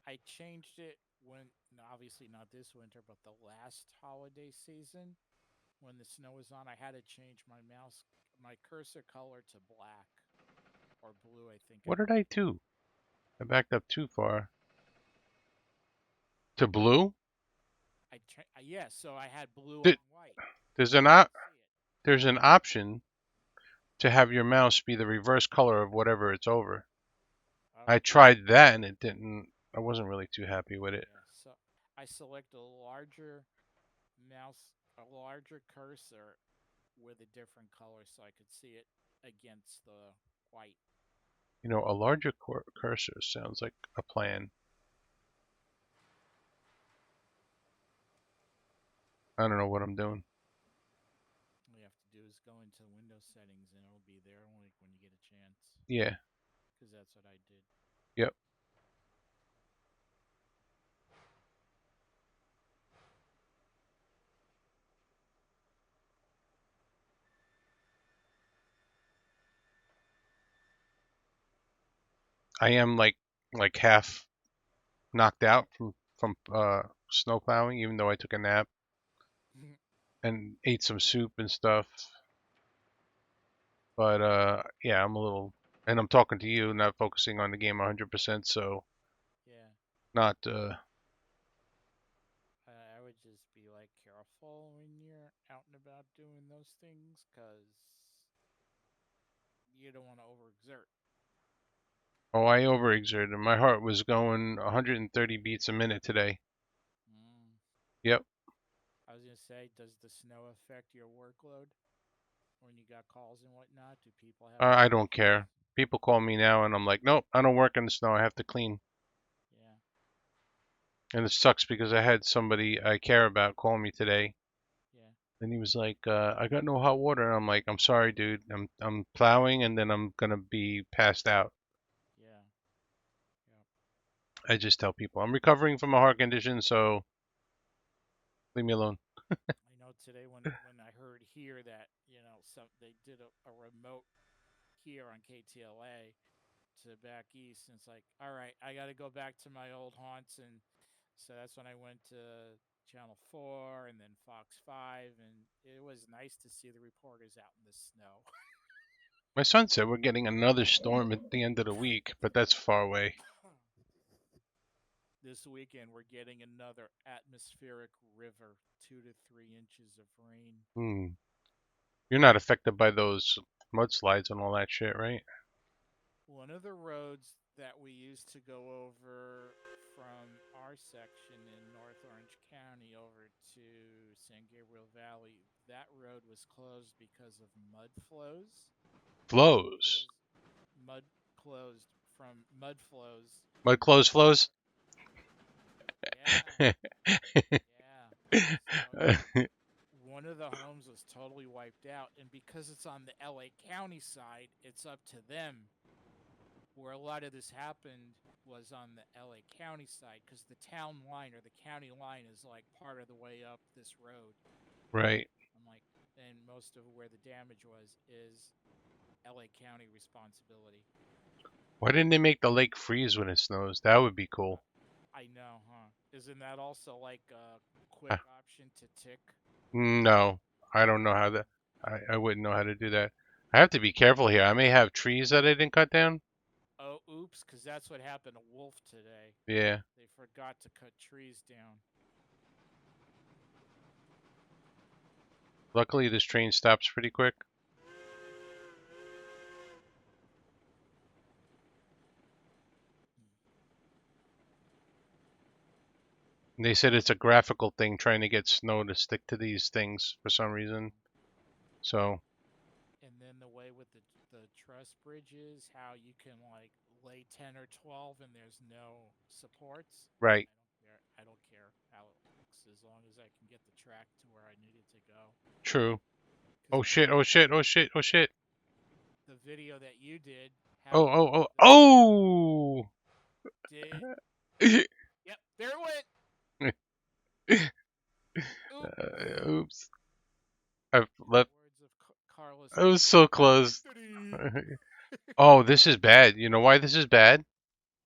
S2: I changed it when, no, obviously not this winter, but the last holiday season when the snow was on. I had to change my cursor color to black or blue. I think I
S1: What did
S2: put
S1: I
S2: it in.
S1: do? I backed up too far. To blue?
S2: Yeah, so I had blue
S1: Th-
S2: on white,
S1: There's
S2: so
S1: an
S2: I could
S1: op-
S2: see it.
S1: there's an option to have your mouse be the reverse color of whatever it's over. I
S2: Oh,
S1: tried that and it didn't. I wasn't really too happy with it.
S2: yeah. So I select mouse, a larger cursor with a different color, so I could see it against the white.
S1: You know, a larger cursor sounds like a plan. I don't know what I'm doing.
S2: All you have to do is go into Windows settings, and it'll be there only when you get a chance.
S1: Yeah.
S2: Because that's what I did.
S1: Yep. I am like half knocked out from snow plowing, even though I took a nap and ate some soup and stuff. But yeah, I'm a little, and I'm talking to you, not focusing on the game 100%. So
S2: Yeah.
S1: not
S2: I would just be like careful when you're out and about doing those things because you don't want to overexert.
S1: oh, I overexerted. My heart was going 130 beats a minute today.
S2: Mm.
S1: Yep.
S2: I was going to say, does the snow affect your workload? when you got calls and whatnot? Do people have
S1: I don't
S2: questions?
S1: care. People call me now, and I'm like, nope, I don't work in the snow. I have to clean.
S2: Yeah,
S1: And it sucks because I had somebody I care about call me today,
S2: yeah,
S1: and he was like, I got no hot water. And I'm like, I'm sorry, dude. I'm plowing, and then I'm gonna be passed out.
S2: yeah, yeah.
S1: I just tell people I'm recovering from a heart condition, so leave me alone.
S2: I know today when I heard here that some they did a remote here on KTLA to back east, and it's like, all right, I got to go back to my old haunts, and so that's when I went to Channel 4 and then Fox 5, and it was nice to see the reporters out in the snow.
S1: My son said we're getting another storm at the end of the week, but that's far away.
S2: This weekend we're getting another atmospheric river, 2 to 3 inches of rain.
S1: Hmm. You're not affected by those mudslides and all that shit, right?
S2: One of the roads that we used to go over from our section in North Orange County over to San Gabriel Valley, that road was closed because of mud flows.
S1: Flows.
S2: Because mud closed from mud flows.
S1: Mud clothes flows.
S2: Yeah, yeah. So one of the homes was totally wiped out, and because it's on the LA County side, it's up to them. Where a lot of this happened was on the LA County side, because the town line or the county line is like part of the way up this road.
S1: Right.
S2: I'm like, and most of where the damage was is LA County responsibility.
S1: Why didn't they make the lake freeze when it snows? That would be
S2: I,
S1: cool.
S2: I know, huh? Isn't that also like a quick
S1: Ah,
S2: option to tick?
S1: no, I don't know how to. I wouldn't know how to do that. I have to be careful here. I may have trees that I didn't cut down.
S2: Oh, oops, because that's what happened to Wolf today.
S1: Yeah.
S2: They forgot to cut trees down.
S1: Luckily, this train stops pretty quick. And they said it's a graphical thing trying to get snow to stick to these things for some reason. So,
S2: And then the way with the truss bridges, how you can like lay 10 or 12 and there's no supports.
S1: right.
S2: I don't care. I don't care how it looks as long as I can get the track to where I need it to go.
S1: True.
S2: Because
S1: Oh shit, oh shit, oh shit, oh shit.
S2: the video that you did had
S1: Oh,
S2: one
S1: oh,
S2: of the
S1: oh,
S2: did.
S1: oh!
S2: Yep, there it went. Oop.
S1: Oops. I've
S2: In
S1: left.
S2: the words of Carlos
S1: I was so close.
S2: Anthony.
S1: Oh, this is bad. You know why this is bad?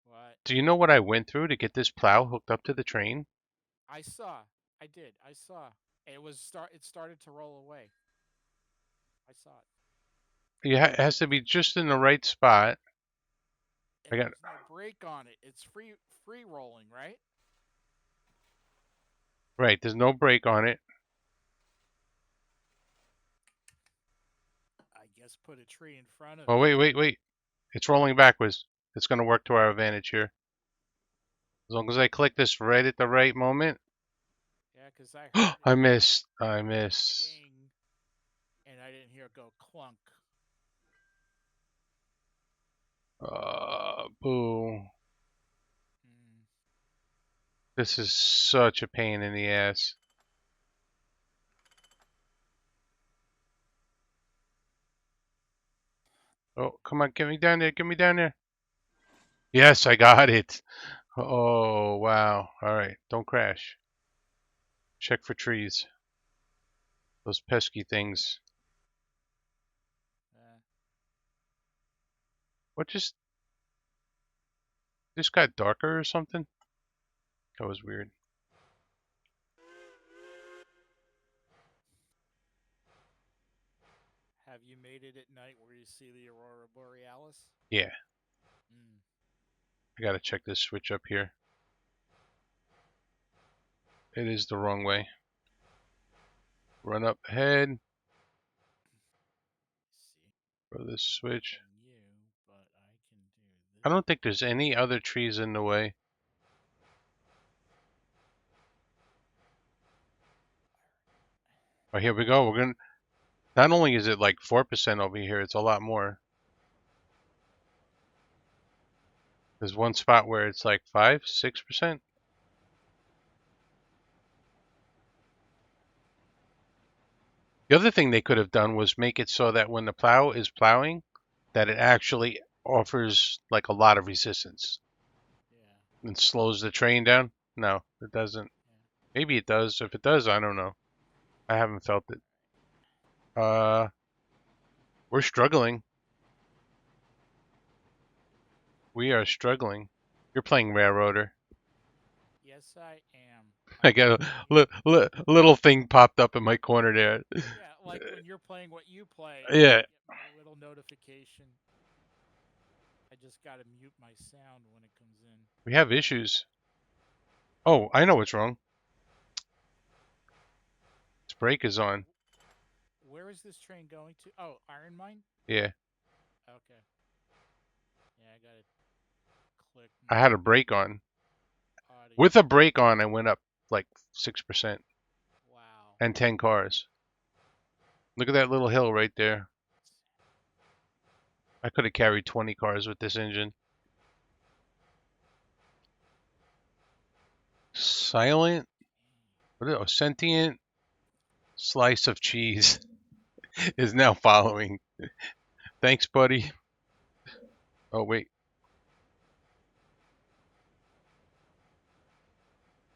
S2: What?
S1: Do you know what I went through to get this plow hooked up to the train?
S2: I saw. I did. I saw. It started to roll away. I saw it.
S1: It has to be just in the right spot. I
S2: And
S1: got
S2: there's no brake on it. It's free rolling, right?
S1: right. There's no brake on it.
S2: I guess put a tree in front of
S1: Oh,
S2: it.
S1: wait, wait, wait. It's rolling backwards. It's going to work to our advantage here. As long as I click this right at the right moment.
S2: Yeah, because I heard it
S1: I
S2: go
S1: missed. I missed.
S2: ding, and I didn't hear it go clunk.
S1: Boo.
S2: Mm.
S1: This is such a pain in the ass. Oh, come on. Get me down there. Get me down there. Yes, I got it. Oh, wow. All right. Don't crash. Check for trees. Those pesky things.
S2: Uh,
S1: What just got darker or something? That was weird.
S2: have you made it at night where you see the aurora borealis?
S1: Yeah,
S2: Mm.
S1: I gotta check this switch up here. It is the wrong way. Run up ahead.
S2: See,
S1: Throw this
S2: I'm
S1: switch.
S2: watching you, but I can do
S1: I
S2: this.
S1: don't think there's any other trees in the way. Oh, here we go. We're gonna. Not only is it like 4% over here, it's a lot more. There's one spot where it's like 5, 6%. The other thing they could have done was make it so that when the plow is plowing, that it actually offers like a lot of resistance
S2: Yeah.
S1: and slows the train down. No, it doesn't.
S2: Yeah.
S1: Maybe it does. If it does, I don't know. I haven't felt it. Uh, we're struggling. We are struggling. You're playing Railroader.
S2: Yes, I am.
S1: I
S2: I'm
S1: got a
S2: playing.
S1: little thing popped up in my corner there.
S2: Yeah, like when you're playing what you play, I
S1: Yeah,
S2: get my little notification. I just gotta mute my sound when it comes in.
S1: we have issues. Oh, I know what's wrong. Its brake is on.
S2: Where is this train going to? Oh, Iron Mine?
S1: Yeah,
S2: Okay. Yeah, I gotta click
S1: I had a
S2: mute
S1: brake on. With a
S2: audio.
S1: brake on, I went up like 6%
S2: Wow.
S1: and 10 cars. Look at that little hill right there. I could have carried 20 cars with this engine. Silent, what is it? A sentient slice of cheese is now following. Thanks, buddy. Oh, wait.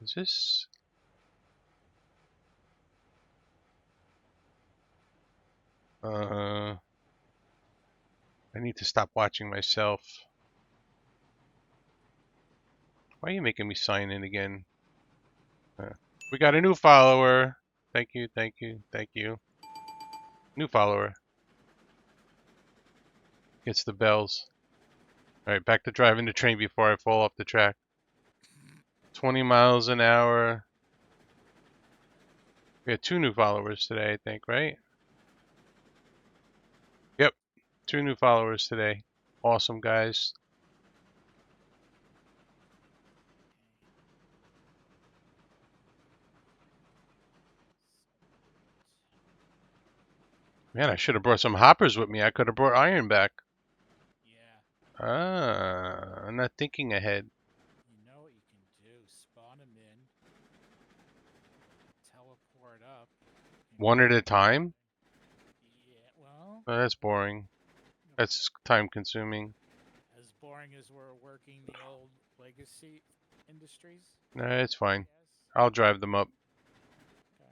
S1: Is this? I need to stop watching myself. Why are you making me sign in again? We got a new follower. Thank you, thank you, thank you. New follower. Gets the bells. Alright, back to driving the train before I fall off the track. 20 miles an hour. We had 2 new followers today, I think, right? Yep, 2 new followers today. Awesome, guys. Man, I should have brought some hoppers with me. I could have brought iron back.
S2: Yeah.
S1: Ah, I'm not thinking ahead.
S2: You know what you can do? Spawn them in, teleport up, and
S1: One
S2: go
S1: at a
S2: the other
S1: time?
S2: way. Yeah, well,
S1: Oh, that's boring. That's time consuming.
S2: as boring as we're working the old legacy industries,
S1: Nah, it's
S2: I
S1: fine.
S2: guess.
S1: I'll drive them up.
S2: Okay.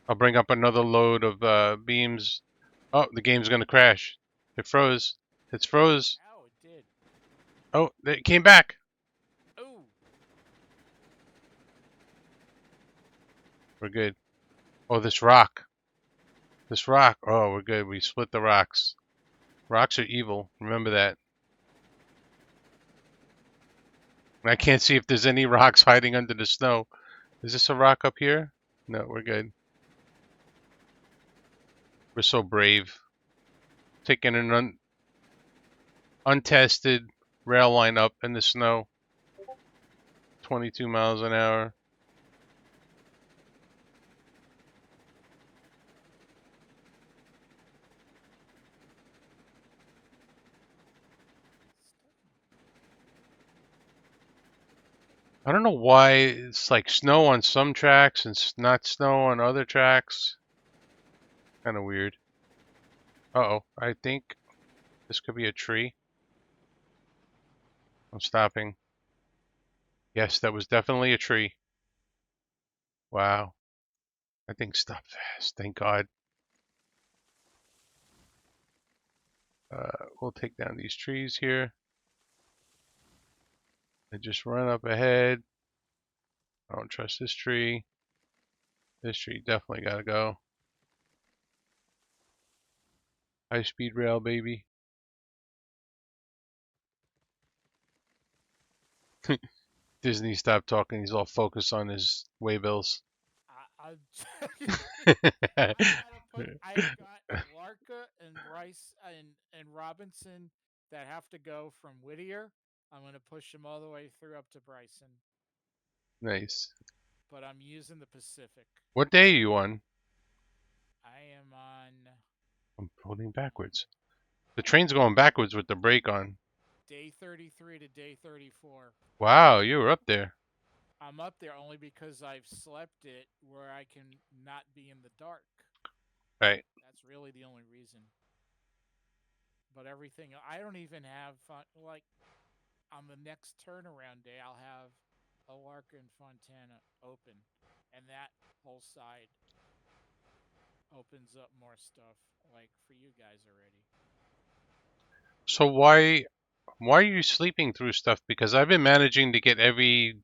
S1: I'll bring up another load of beams. Oh, the game's gonna crash. It froze. It's froze.
S2: Ow, it did.
S1: Oh, it came back.
S2: Ooh.
S1: We're good. Oh, this rock. This rock. Oh, we're good. We split the rocks. Rocks are evil. Remember that. I can't see if there's any rocks hiding under the snow. Is this a rock up here? No, we're good. We're so brave. Taking an untested rail line up in the snow. 22 miles an hour. I don't know why it's like snow on some tracks and not snow on other tracks. Kind of weird. Uh-oh, I think this could be a tree. I'm stopping. Yes, that was definitely a tree. Wow. I think stop fast. Thank God. We'll take down these trees here and just run up ahead. I don't trust this tree. This tree definitely gotta go. High speed rail, baby. Disney stopped talking. He's all focused on his waybills.
S2: I gotta put. I've got Larka and Bryce and Robinson that have to go from Whittier. I'm gonna push them all the way through up to Bryson,
S1: Nice.
S2: but I'm using the Pacific.
S1: What day are you on?
S2: I am on
S1: I'm holding backwards. The train's going backwards with the brake on.
S2: day 33 to day 34.
S1: Wow, you were up there.
S2: I'm up there only because I've slept it where I can not be in the dark.
S1: Right.
S2: That's really the only reason. But everything, I don't even have fun. Like on the next turnaround day, I'll have Alarka and Fontana open, and that whole side opens up more stuff like for you guys already.
S1: So why are you sleeping through stuff? Because I've been managing to get every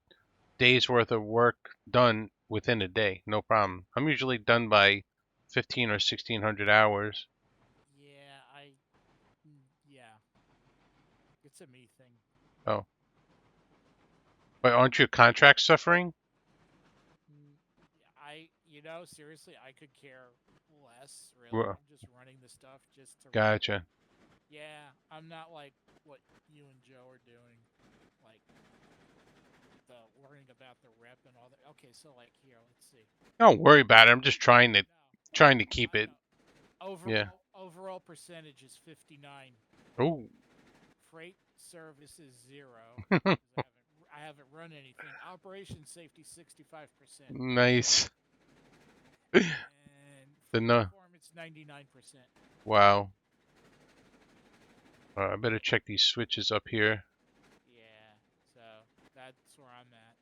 S1: day's worth of work done within a day, no problem. I'm usually done by 15 or 1600 hours.
S2: Yeah, yeah, it's a me thing.
S1: Oh, but aren't your contracts suffering?
S2: Seriously, I could care less, really.
S1: Well,
S2: I'm just running the stuff just to run it.
S1: gotcha.
S2: Yeah, I'm not like what you and Joe are doing, like the worrying about the rep and all that. Okay, so like here, let's see.
S1: Don't worry about it. I'm just trying to
S2: No,
S1: keep
S2: I
S1: it.
S2: know.
S1: Yeah.
S2: Overall percentage is 59.
S1: Oh,
S2: Freight service is 0 because I haven't run anything. Operation safety 65%.
S1: nice.
S2: And
S1: The
S2: freight
S1: no.
S2: performance 99%.
S1: Wow. I better check these switches up here.
S2: Yeah, so that's where I'm at.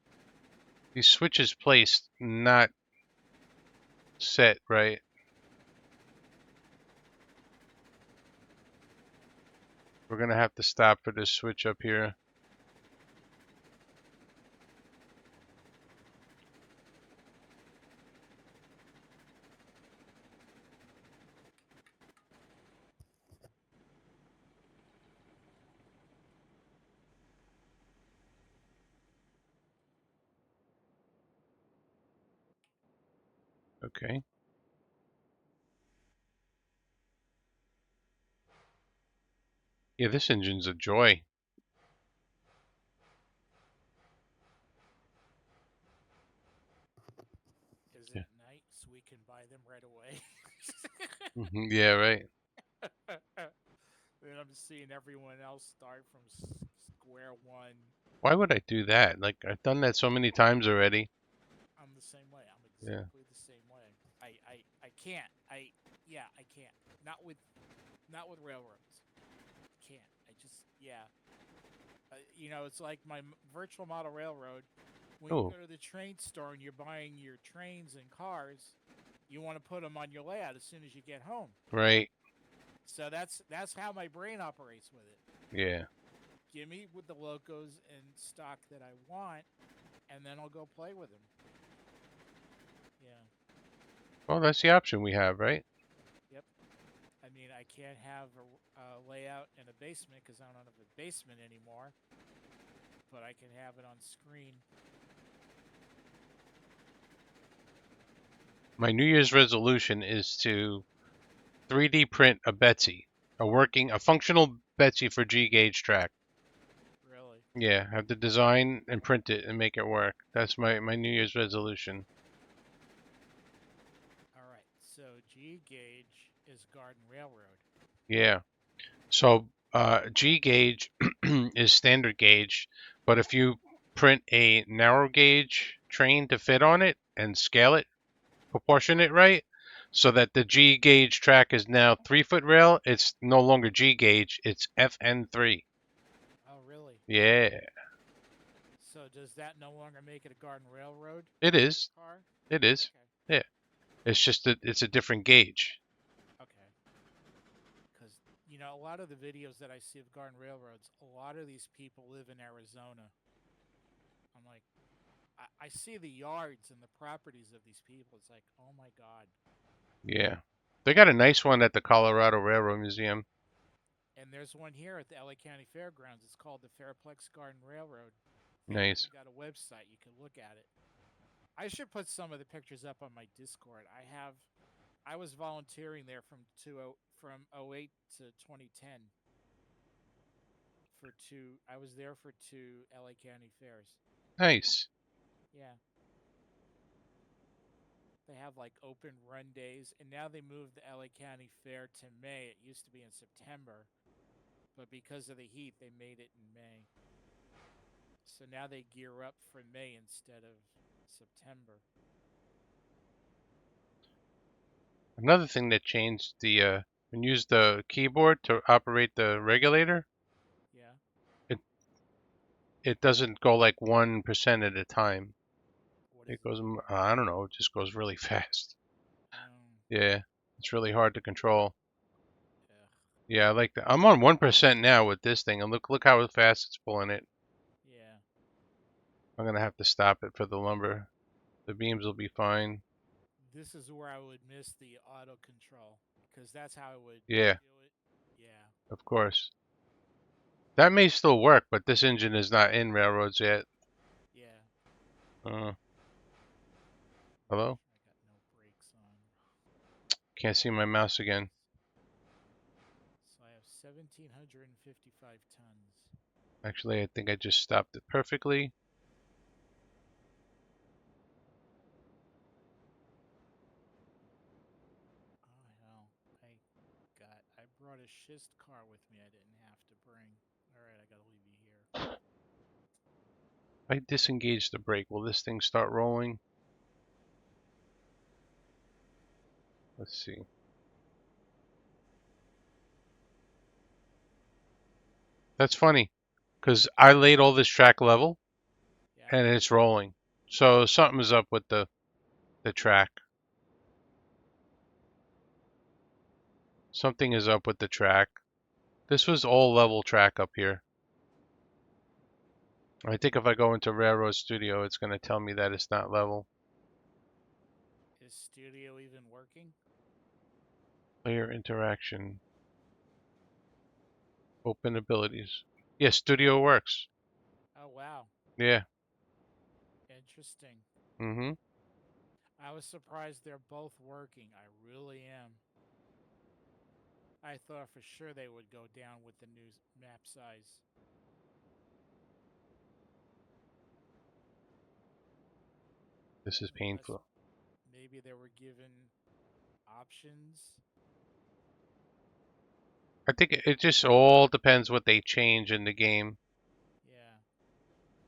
S1: These switches placed, not set, right? We're gonna have to stop for this switch up here. Okay. Yeah, this engine's a joy.
S2: Is
S1: Yeah.
S2: it night so we can buy them right away?
S1: Yeah, right.
S2: Then I'm seeing everyone else start from square one.
S1: Why would I do that? Like I've done that so many times already.
S2: I'm the same way. I'm
S1: Yeah.
S2: exactly the same way. I can't. I can't. Not with railroads. Can't. I just yeah. It's like my virtual model railroad. When you
S1: Oh,
S2: go to the train store and you're buying your trains and cars, you want to put them on your layout as soon as you get home.
S1: right.
S2: So that's how my brain operates with it.
S1: Yeah.
S2: Give me with the locos and stock that I want, and then I'll go play with them. Yeah.
S1: Well, that's the option we have, right?
S2: Yep. I mean, I can't have a layout in a basement because I don't have a basement anymore, but I can have it on screen.
S1: My New Year's resolution is to 3D print a Betsy, a functional Betsy for G gauge track.
S2: Really.
S1: Yeah, have the design and print it and make it work. That's my New Year's resolution.
S2: All right. So G gauge is Garden Railroad.
S1: Yeah. So G gauge is standard gauge, but if you print a narrow gauge train to fit on it and scale it, proportion it right, so that the G gauge track is now 3 foot rail, it's no longer G gauge, it's FN3.
S2: Oh, really?
S1: Yeah,
S2: So does that no longer make it a Garden Railroad
S1: it is.
S2: car?
S1: It is.
S2: Okay.
S1: Yeah, it's just that it's a different gauge.
S2: Okay. Because a lot of the videos that I see of Garden Railroads, a lot of these people live in Arizona. I'm like, I see the yards and the properties of these people. It's like, oh my god.
S1: Yeah, they got a nice one at the Colorado Railroad Museum.
S2: And there's one here at the LA County Fairgrounds. It's called the Fairplex Garden Railroad. They've
S1: Nice.
S2: even got a website. You can look at it. I should put some of the pictures up on my Discord. I was volunteering there from '08 to 2010 for two. I was there for two LA County fairs.
S1: Nice.
S2: Yeah, They have like open run days, and now they moved the LA County Fair to May. It used to be in September, but because of the heat, they made it in May. So now they gear up for May instead of September.
S1: Another thing that changed the when you use the keyboard to operate the regulator,
S2: Yeah.
S1: it it doesn't go like 1% at a time.
S2: What
S1: It
S2: does it
S1: goes,
S2: do?
S1: I don't know, it just goes really fast.
S2: Um.
S1: Yeah, it's really hard to control.
S2: Ugh.
S1: Yeah, I like that. I'm on 1% now with this thing, and look how fast it's pulling it.
S2: Yeah.
S1: I'm gonna have to stop it for the lumber. The beams will be fine.
S2: This is where I would miss the auto control because that's how I would
S1: Yeah,
S2: do it. Yeah.
S1: of course. That may still work, but this engine is not in railroads yet.
S2: Yeah.
S1: Uh, hello?
S2: Sure, I got no brakes on.
S1: Can't see my mouse again.
S2: So I have 1,755 tons.
S1: Actually, I think I just stopped it perfectly.
S2: Oh hell! I brought a schist car with me. I didn't have to bring. All right, I gotta leave you here.
S1: If I disengage the brake, will this thing start rolling? Let's see. That's funny, because I laid all this track level,
S2: Yeah.
S1: and it's rolling. So something is up with the track. Something is up with the track. This was all level track up here. I think if I go into Railroad Studio, it's going to tell me that it's not level.
S2: Is Studio even working?
S1: Player interaction. Open abilities. Yeah, Studio works.
S2: Oh wow,
S1: Yeah.
S2: interesting.
S1: Mm-hmm.
S2: I was surprised they're both working. I really am. I thought for sure they would go down with the new map size.
S1: This is
S2: Unless
S1: painful.
S2: maybe they were given options.
S1: I think it just all depends what they change in the game.
S2: Yeah.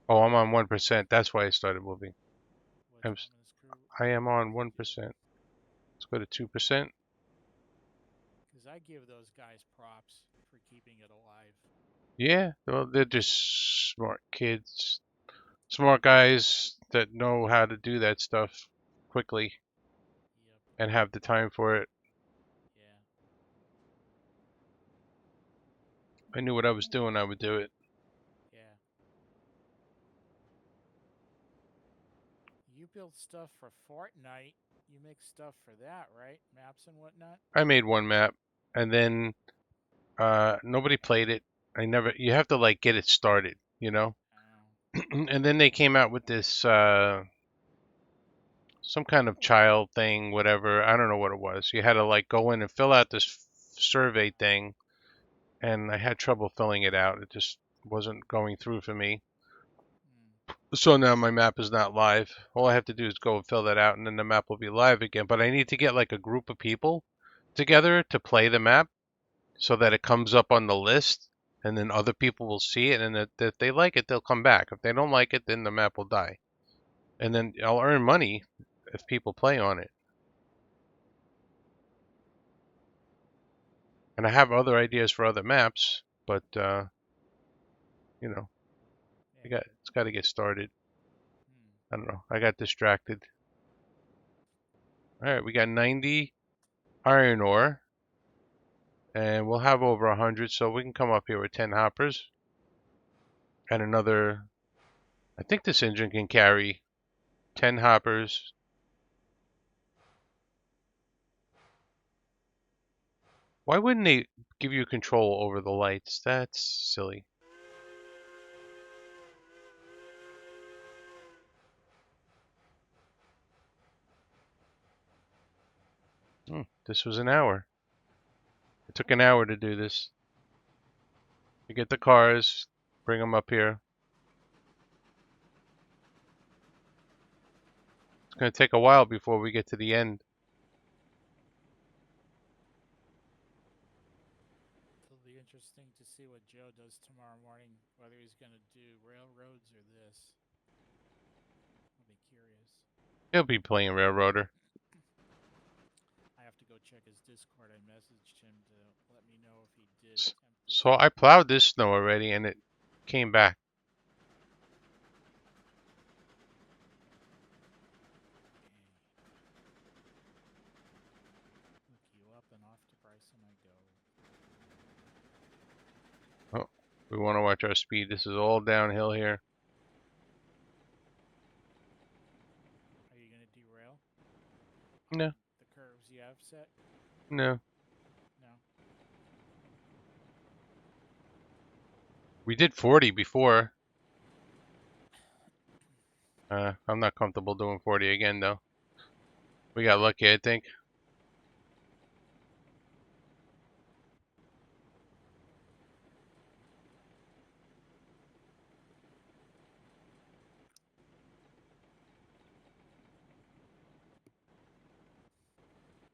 S1: Oh, I'm on 1%. That's why I started moving.
S2: Which I'm gonna
S1: I am
S2: I'm
S1: on
S2: gonna give
S1: 1%. Let's go to 2%.
S2: because I give those guys props for keeping it alive.
S1: Yeah, well, they're
S2: They send it.
S1: just smart kids. Smart guys that know how to do that stuff quickly
S2: Yep.
S1: and have the time for it.
S2: Yeah.
S1: If I knew what I was doing, I would do it.
S2: Yeah. You build stuff for Fortnite. You make stuff for that, right? Maps and whatnot.
S1: I made one map, and then nobody played it. I never. You have to like get it started, you know.
S2: Oh.
S1: And then they came out with this some kind of child thing, whatever. I don't know what it was. You had to like go in and fill out this survey thing, and I had trouble filling it out. It just wasn't going through for me.
S2: Hmm.
S1: So now my map is not live. All I have to do is go and fill that out, and then the map will be live again. But I need to get like a group of people together to play the map so that it comes up on the list, and then other people will see it. And if they like it, they'll come back. If they don't like it, then the map will die. And then I'll earn money if people play on it. And I have other ideas for other maps, but you know,
S2: Yeah.
S1: it's got to get started.
S2: Hmm.
S1: I don't know. I got distracted. All right, we got 90 iron ore, and we'll have over 100, so we can come up here with 10 hoppers and another. I think this engine can carry 10 hoppers. Why wouldn't they give you control over the lights? That's silly. This was an hour. It took an hour to do this. You get the cars, bring them up here. It's going to take a while before we get to the end.
S2: It'll be interesting to see what Joe does tomorrow morning, whether he's going to do railroads or this. I'll be curious.
S1: He'll be playing Railroader.
S2: I have to go check his Discord. I messaged him to let me know if he did attempt this
S1: So I
S2: morning.
S1: plowed this snow already and it came back.
S2: Okay. Look you up and off to Bryson I go.
S1: Oh, we want to watch our speed. This is all downhill here.
S2: Are you going to derail on
S1: No,
S2: the curves you have set?
S1: no.
S2: No.
S1: We did 40 before. I'm not comfortable doing 40 again, though. We got lucky, I think.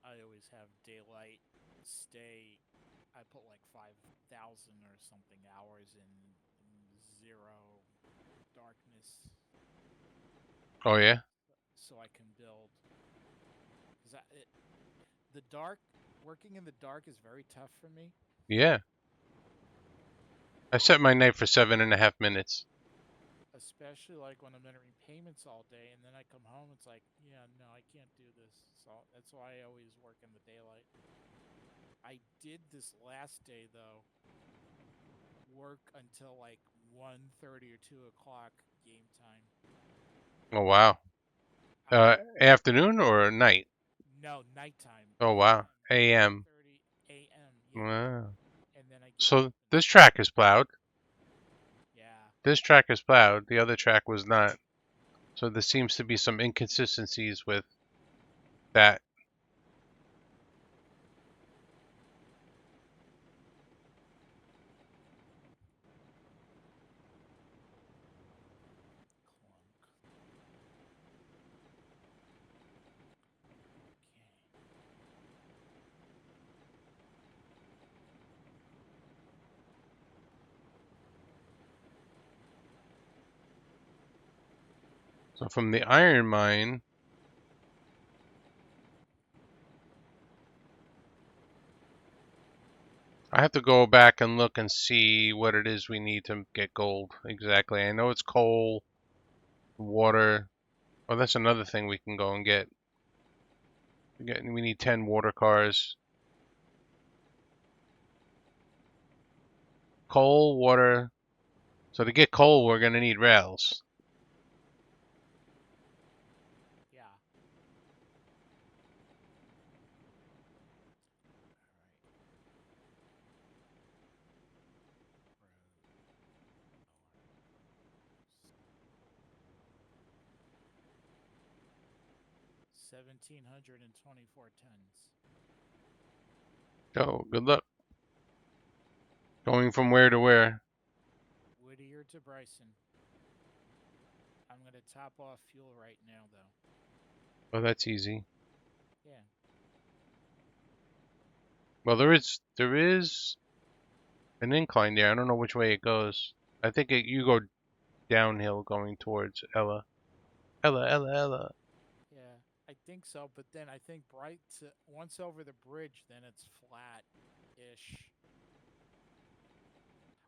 S2: I always have daylight stay. I put like 5,000 or something hours in zero darkness
S1: Oh, yeah?
S2: so I can build. Because the dark, working in the dark is very tough for me.
S1: Yeah. I set my night for 7.5 minutes.
S2: Especially like when I'm entering payments all day and then I come home, it's like, yeah, no, I can't do this. So that's why I always work in the daylight. I did this last day though, work until like 1:30 or 2 o'clock game time.
S1: Oh, wow.
S2: I
S1: Afternoon or night?
S2: No, nighttime,
S1: Oh, wow.
S2: AM,
S1: AM.
S2: 1:30 AM, yeah.
S1: Wow.
S2: And then I get
S1: So
S2: up and
S1: this track is plowed.
S2: yeah.
S1: This track is plowed. The other track was not. So there seems to be some inconsistencies with that.
S2: Clunk. Okay.
S1: So from the iron mine, I have to go back and look and see what it is we need to get gold. Exactly. I know it's coal, water. Oh, that's another thing we can go and get. We need 10 water cars. Coal, water. So to get coal, we're going to need rails.
S2: Yeah. All right. 1,724 tons.
S1: Oh, good luck. Going from where to where?
S2: Whittier to Bryson. I'm gonna top off fuel right now though.
S1: Oh, that's easy.
S2: Yeah.
S1: Well, there is an incline there. I don't know which way it goes. I think you go downhill going towards Ella. Ella, Ella, Ella.
S2: Yeah. I think so, but then I think once over the bridge, then it's flat-ish.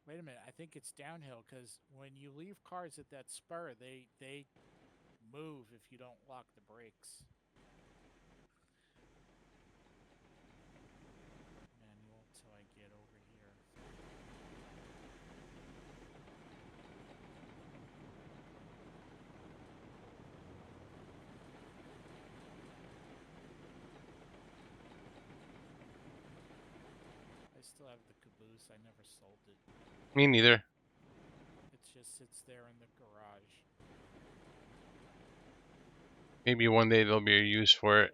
S2: Wait a minute. I think it's downhill because when you leave cars at that spur, they move if you don't lock the brakes. Manual till I get over here. I still have the caboose. I never sold it.
S1: Me neither.
S2: It just sits there in the garage.
S1: Maybe one day there'll be a use for it.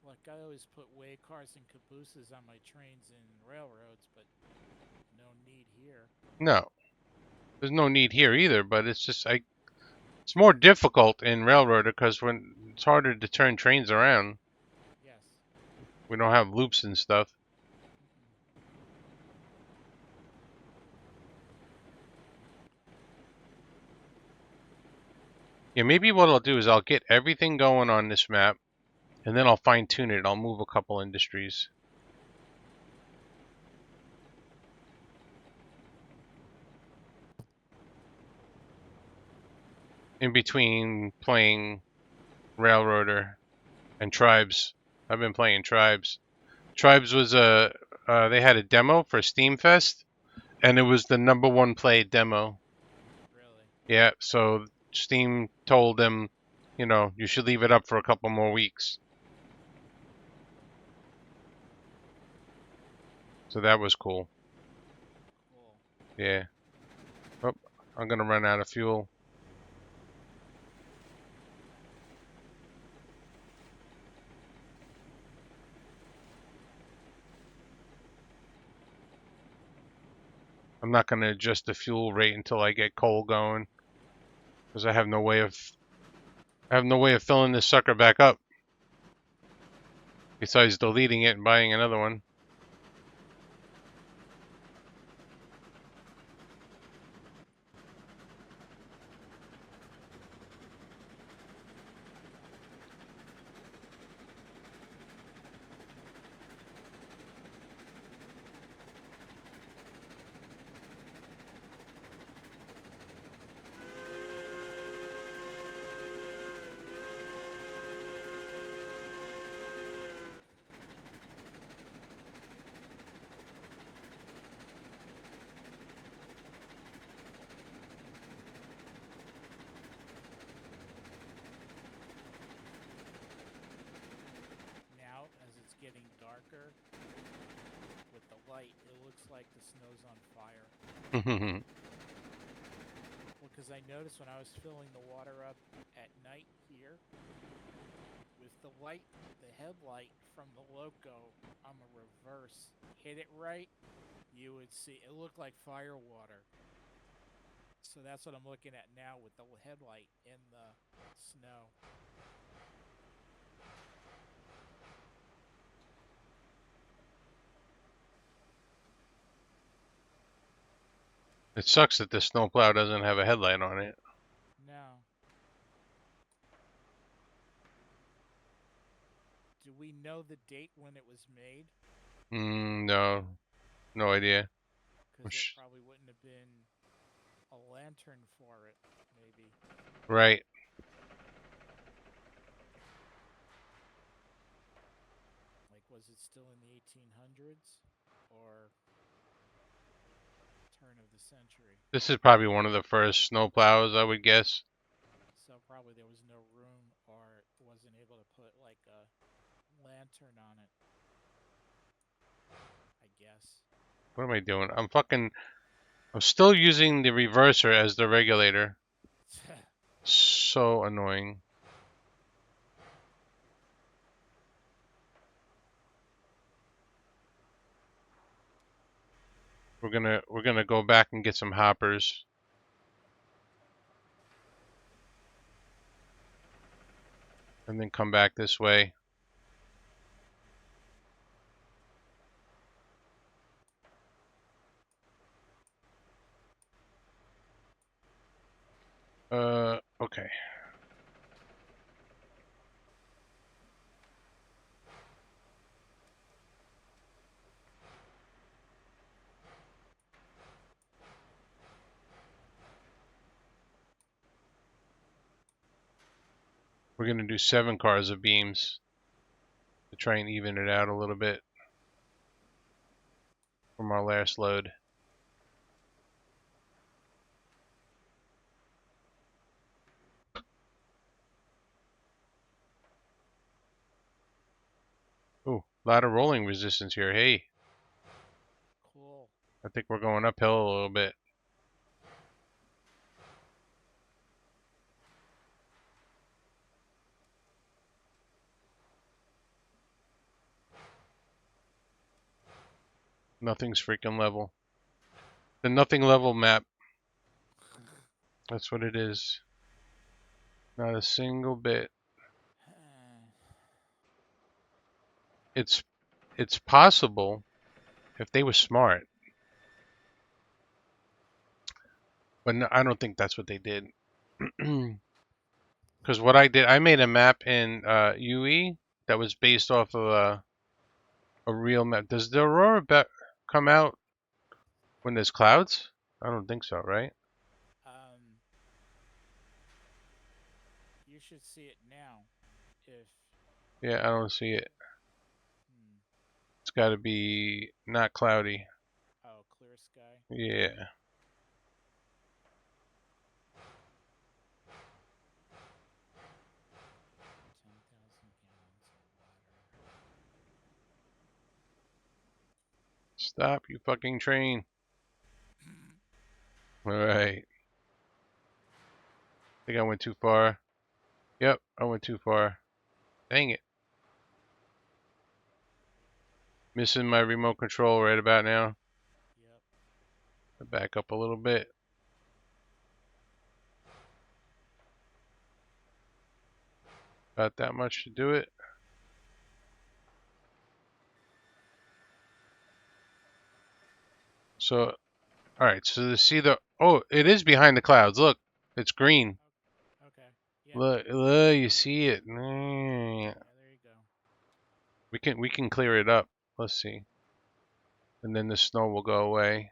S2: Like I always put way cars and cabooses on my trains and railroads, but no need here.
S1: No. There's no need here either, but it's just it's more difficult in Railroader because when it's harder to turn trains around.
S2: Yes.
S1: We don't have loops and stuff.
S2: Mm-mm.
S1: Yeah, maybe what I'll do is I'll get everything going on this map, and then I'll fine tune it. I'll move a couple industries in between playing Railroader and Tribes. I've been playing Tribes. Tribes was they had a demo for Steam Fest, and it was the #1 played demo.
S2: Really?
S1: Yeah, so Steam told them, you should leave it up for a couple more weeks. So that was cool.
S2: Cool.
S1: Yeah. Oh, I'm gonna run out of fuel. I'm not gonna adjust the fuel rate until I get coal going, because I have no way of filling this sucker back up. Besides deleting it and buying another one.
S2: Now, as it's getting darker with the light, it looks like the snow's on fire. Well, because I noticed when I was filling the water up at night here, with the light, the headlight from the loco on the reverse hit it right, you would see it looked like fire water. So that's what I'm looking at now with the headlight in the snow.
S1: It sucks that this snowplow doesn't have a headlight on it.
S2: Now, do we know the date when it was made?
S1: No, no idea.
S2: Because there probably wouldn't have been a lantern for it, maybe.
S1: Right.
S2: Like, was it still in the 1800s or turn of the century?
S1: This is probably one of the first snowplows, I would guess.
S2: So probably there was no room or wasn't able to put like a lantern on it, I guess.
S1: What am I doing? I'm still using the reverser as the regulator. So annoying. We're gonna go back and get some hoppers, and then come back this way. Okay. We're gonna do 7 cars of beams to try and even it out a little bit from our last load. Ooh, a lot of rolling resistance here. Hey,
S2: Cool.
S1: I think we're going uphill a little bit. Nothing's freaking level. The nothing level map That's what it is. Not a single bit. It's possible if they were smart, but no, I don't think that's what they did. Because what I did, I made a map in UE that was based off of a real map. Does the aurora come out when there's clouds? I don't think so, right?
S2: um, you should see it now. If
S1: Yeah, I don't see it.
S2: hmm,
S1: It's got to be not cloudy.
S2: oh, clear sky.
S1: Yeah.
S2: 10,000 gallons of water.
S1: Stop, you fucking train. All right. I think I went too far. Yep, I went too far. Dang it. Missing my remote control right about now.
S2: Yep.
S1: Back up a little bit. About that much to do it. So, alright, so to see the... Oh, it is behind the clouds. Look, it's green.
S2: Okay. Yeah.
S1: Look, you see it.
S2: Yeah. There you go.
S1: We can clear it up. Let's see. And then the snow will go away.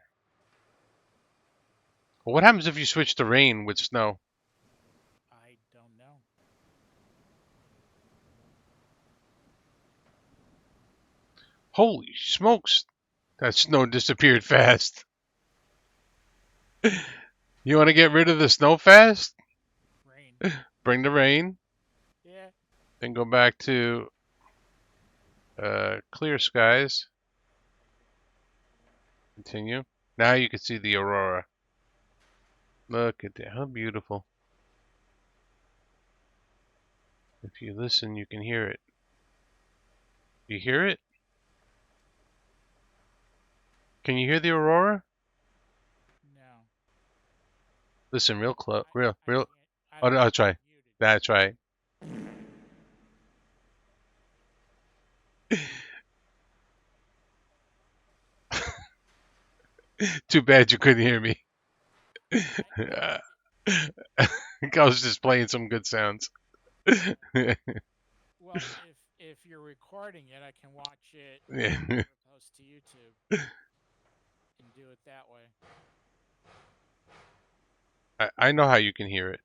S1: Well, what happens if you switch to rain with snow?
S2: I don't know.
S1: Holy smokes! That snow disappeared fast. You want to get rid of the snow fast?
S2: Rain.
S1: Bring the rain.
S2: Yeah.
S1: Then go back to clear skies. Continue. Now you can see the aurora. Look at that. How beautiful. If you listen, you can hear it. You hear it? Can you hear the aurora?
S2: No.
S1: Listen real close.
S2: I I
S1: Real.
S2: can't. I
S1: Oh,
S2: don't
S1: no,
S2: know
S1: I'll
S2: if I'm
S1: try.
S2: muted.
S1: That's right. Too bad you couldn't hear me.
S2: I
S1: I was just playing some good sounds.
S2: well, if you're recording it, I can watch it
S1: Yeah.
S2: when it posts to YouTube and do it that way.
S1: I know how you can hear it.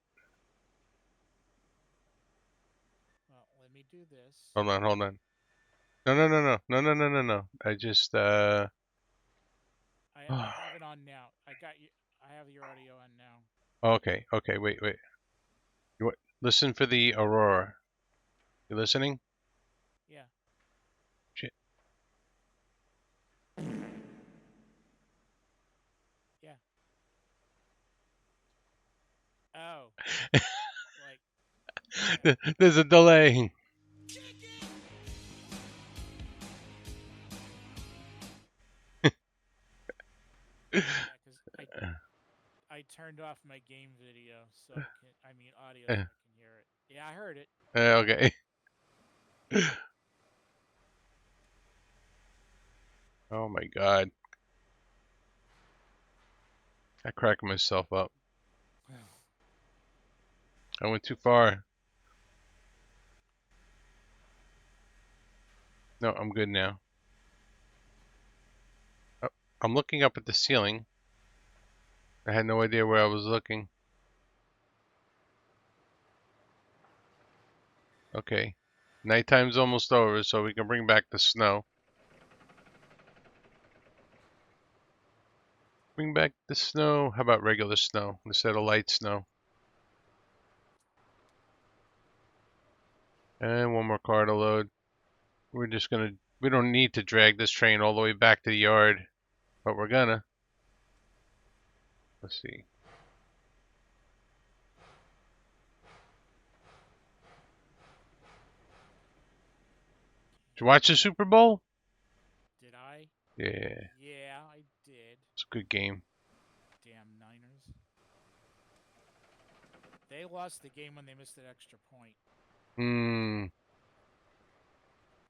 S2: Well, let me do this.
S1: Hold on, hold on. No, no, no, no, no, no, no, no, no. I just
S2: I have it on now. I got you. I have your audio on now.
S1: Okay, okay, wait, wait. Listen for the aurora. You listening?
S2: Yeah.
S1: Shit.
S2: Yeah. Oh, like yeah.
S1: There's a delay.
S2: Yeah, because I turned off my game video so I can. I mean audio so I can hear it. Yeah, I heard it.
S1: Okay. Oh my God. I cracked myself up. I went too far. No, I'm good now. Oh, I'm looking up at the ceiling. I had no idea where I was looking. Okay. Nighttime's almost over, so we can bring back the snow. Bring back the snow. How about regular snow instead of light snow? And one more car to load. We don't need to drag this train all the way back to the yard, but we're gonna. Let's see. Did you watch the Super Bowl?
S2: Did I?
S1: Yeah,
S2: Yeah, I did.
S1: it's a good game.
S2: Damn Niners. They lost the game when they missed an extra point.
S1: Hmm.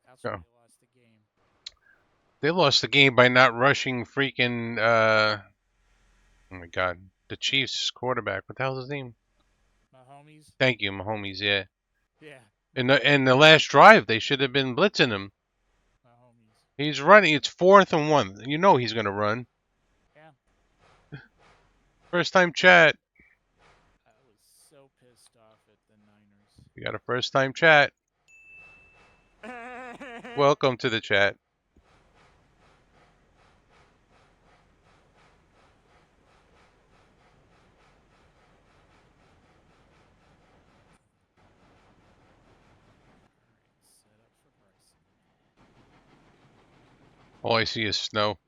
S2: That's when
S1: Oh.
S2: they lost the game.
S1: They lost the game by not rushing freaking. Oh my God, the Chiefs quarterback. What the hell's his name?
S2: My homies.
S1: Thank you, Mahomes. Yeah.
S2: Yeah,
S1: In the last drive, they should have been blitzing him.
S2: my homies.
S1: He's running. It's 4th and 1. You know he's gonna run.
S2: Yeah,
S1: First time chat.
S2: I was so pissed off at the
S1: We got a first time chat.
S2: Niners.
S1: Welcome to the chat.
S2: Set up for Bryson.
S1: All I see is snow.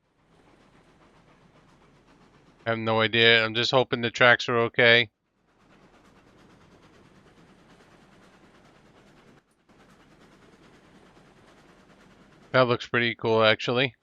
S1: I have no idea. I'm just hoping the tracks are okay. That looks pretty cool, actually.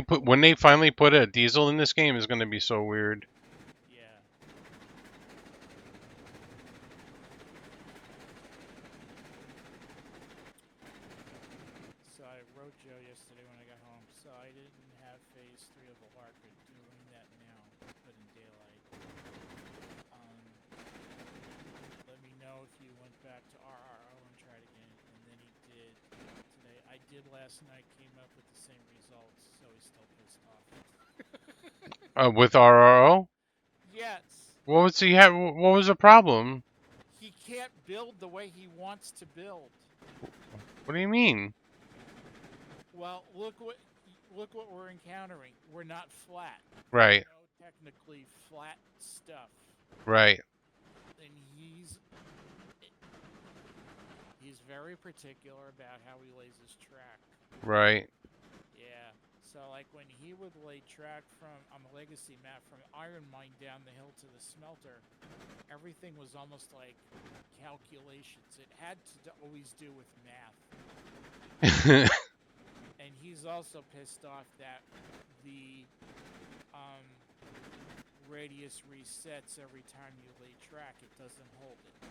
S1: When they finally put a diesel in this game, is going to be so weird.
S2: Yeah. So I wrote Joe yesterday when I got home. So I didn't have phase 3 of Alarka, doing that now, but in daylight. Let me know if you went back to RRO and tried again, and then he did today. I did last night, came up with the same results, so he's still pissed off.
S1: With RRO,
S2: Yes.
S1: what was he have? What was the problem?
S2: He can't build the way he wants to build.
S1: What do you mean?
S2: Well, look what we're encountering. We're not flat.
S1: Right,
S2: No technically flat stuff.
S1: right,
S2: And he's very particular about how he lays his track.
S1: right.
S2: Yeah. So like when he would lay track from on the legacy map from Iron Mine down the hill to the smelter, everything was almost like calculations. It had to always do with math. And he's also pissed off that the radius resets every time you lay track. It doesn't hold it.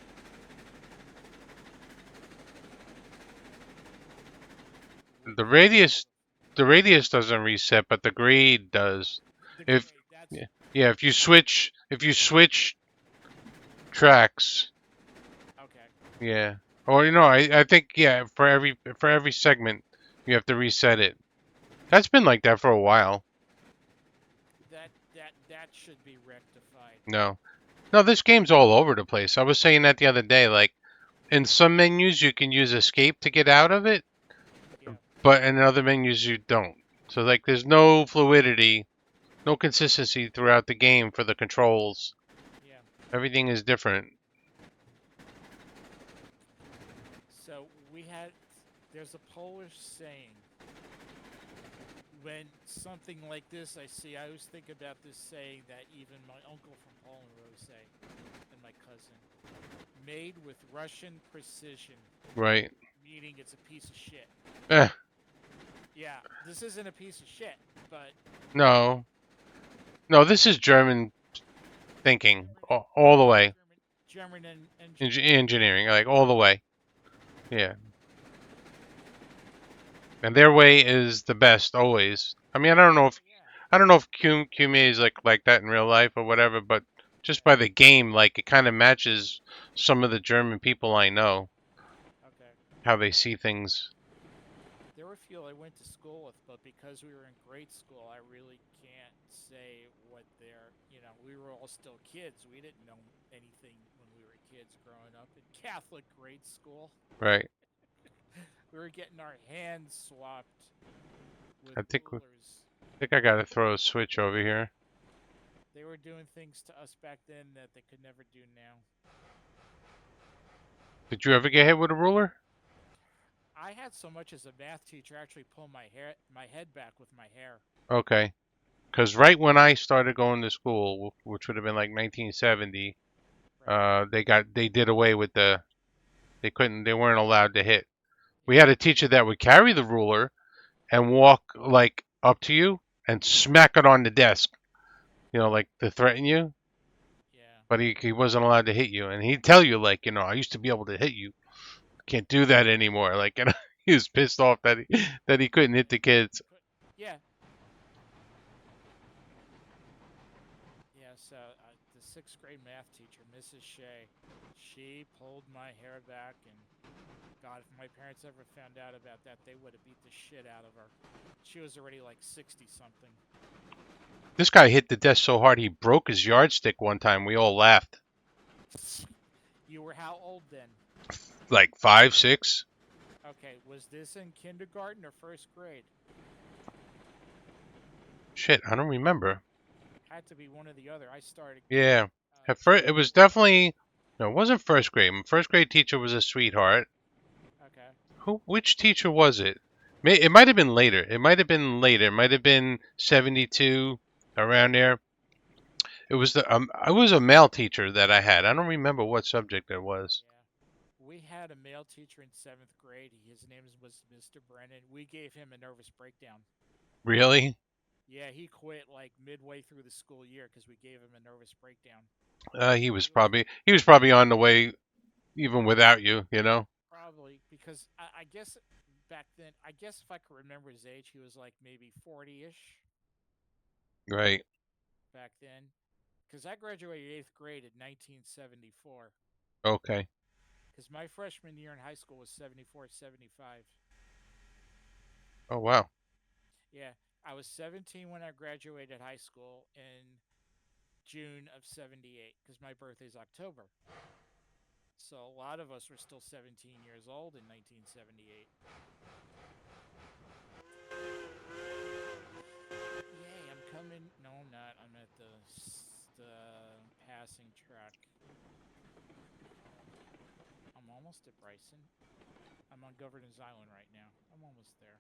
S1: the
S2: Which
S1: radius, the radius doesn't reset, but the grade does.
S2: the
S1: If
S2: grade. That's
S1: yeah, yeah, if you switch tracks,
S2: okay.
S1: yeah. Or I think yeah, for every segment, you have to reset it. That's been like that for a while.
S2: That should be rectified.
S1: No. No, this game's all over the place. I was saying that the other day. Like, in some menus, you can use escape to get out of it,
S2: Yeah.
S1: but in other menus, you don't. So, like, there's no fluidity, no consistency throughout the game for the controls.
S2: Yeah.
S1: Everything is different.
S2: So there's a Polish saying. When something like this I see, I always think about this saying that even my uncle from Poland would always say, and my cousin. Made with Russian precision,
S1: Right.
S2: meaning it's a piece of shit.
S1: Eh,
S2: Yeah, this isn't a piece of shit, but
S1: no. No, this is German thinking all the way.
S2: German engineering.
S1: Engineering, like, all the way. Yeah. And their way is the best always. I mean,
S2: Oh yeah,
S1: I don't know if Kume is like that in real life or whatever, but just by the game, like it kind of matches some of the German people I know,
S2: okay.
S1: how they see things.
S2: There were a few I went to school with, but because we were in grade school, I really can't say what we were all still kids. We didn't know anything when we were kids growing up in Catholic grade school.
S1: Right.
S2: We were getting our hands swapped with
S1: I think
S2: rulers.
S1: I got to throw a switch over here.
S2: They were doing things to us back then that they could never do now.
S1: Did you ever get hit with a ruler?
S2: I had so much as a math teacher actually pull my head back with my hair.
S1: Okay. Because right when I started going to school, which would have been like 1970,
S2: Right.
S1: they did away with they weren't allowed to hit. We
S2: Yeah.
S1: had a teacher that would carry the ruler and walk like up to you and smack it on the desk, like to threaten you.
S2: Yeah.
S1: But he wasn't allowed to hit you, and he'd tell you like, I used to be able to hit you. Can't do that anymore. Like, he was pissed off that he couldn't hit the kids.
S2: Yeah. Yeah. So the sixth grade math teacher, Mrs. Shea, she pulled my hair back, and God, if my parents ever found out about that, they would have beat the shit out of her. She was already like 60 something.
S1: This guy hit the desk so hard he broke his yardstick one time. We all laughed.
S2: You were how old then?
S1: Like 5, 6.
S2: Okay, was this in kindergarten or first grade?
S1: Shit, I don't remember.
S2: Had to be one or the other. I started
S1: Yeah. At first, it was
S2: kindergarten.
S1: definitely no, it wasn't first grade. My first grade teacher was a sweetheart.
S2: Okay.
S1: Which teacher was it? It might have been later. It might have been later. It might have been 72 around there. I was a male teacher that I had. I don't remember what subject it was.
S2: Yeah. We had a male teacher in seventh grade. His name was Mr. Brennan. We gave him a nervous breakdown.
S1: Really?
S2: Yeah, he quit like midway through the school year because we gave him a nervous breakdown.
S1: He was
S2: He was
S1: probably on the way even without you.
S2: probably because I guess back then, I guess if I could remember his age, he was like maybe 40-ish
S1: Right.
S2: back then. Because I graduated eighth grade in 1974.
S1: Okay.
S2: Because my freshman year in high school was 74, 75.
S1: Oh wow.
S2: Yeah, I was 17 when I graduated high school in June of 78 because my birthday's October. So a lot of us were still 17 years old in 1978. Yay, I'm coming. No, I'm not. I'm at the passing track. I'm almost at Bryson. I'm on Governor's Island right now. I'm almost there.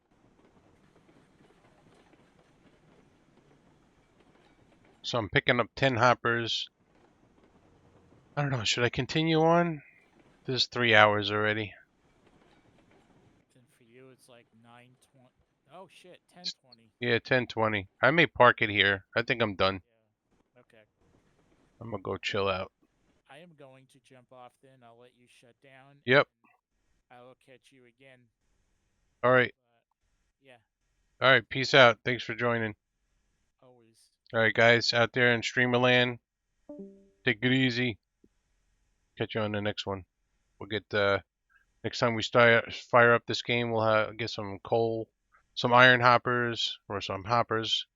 S1: So I'm picking up 10 hoppers. I don't know. Should I continue on? This is 3 hours already.
S2: Then for you, it's like 9:20. Oh shit, 10:20.
S1: Yeah, 10:20. I may park it here. I think I'm done.
S2: Yeah. Okay.
S1: I'm gonna go chill out.
S2: I am going to jump off then. I'll let you shut down
S1: Yep.
S2: and I will catch you again.
S1: All right.
S2: Yeah,
S1: All right. Peace out. Thanks for joining.
S2: always.
S1: All right, guys out there in Streamerland, take it easy. Catch you on the next one. We'll get next time we start fire up this game. We'll get some coal, some iron hoppers or some hoppers,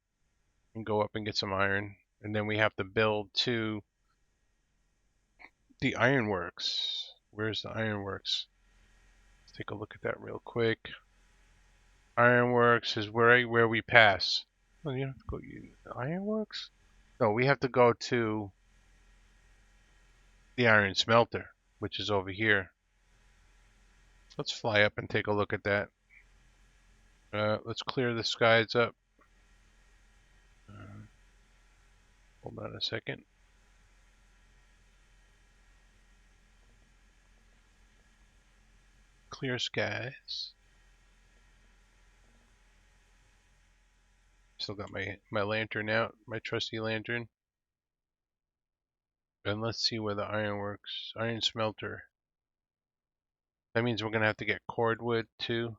S1: and go up and get some iron. And then we have to build to the ironworks. Where's the ironworks? Let's take a look at that real quick. Ironworks is where we pass. Oh, you have to go. Ironworks? No, we have to go to the iron smelter, which is over here. Let's fly up and take a look at that. Let's clear the skies up. Uh, Hold on a second. Clear skies. Still got my lantern out, my trusty lantern. And let's see where the ironworks, iron smelter. That means we're gonna have to get cordwood too.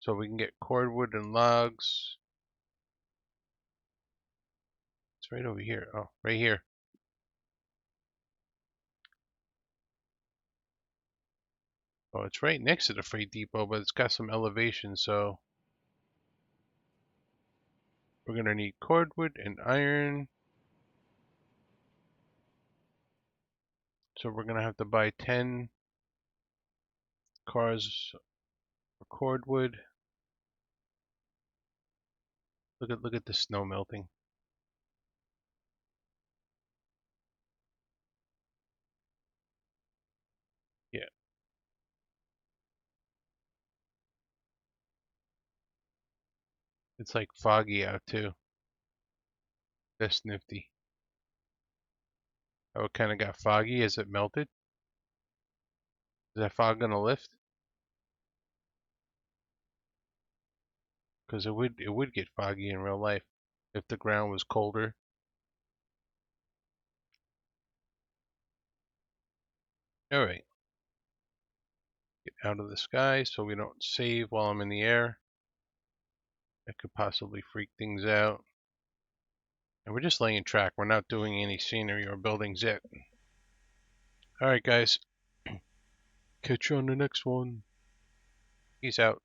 S1: So we can get cordwood and logs. It's right over here. Oh, right here. Oh, it's right next to the freight depot, but it's got some elevation, so we're gonna need cordwood and iron. So we're gonna have to buy 10 cars for cordwood. Look at the snow melting. It's like foggy out too. That's nifty. Oh, it kind of got foggy as it melted. Is that fog gonna lift? Because it would get foggy in real life if the ground was colder. All right, get out of the sky so we don't save while I'm in the air. That could possibly freak things out. And we're just laying track. We're not doing any scenery or buildings yet. All right, guys. Catch you on the next one. Peace out.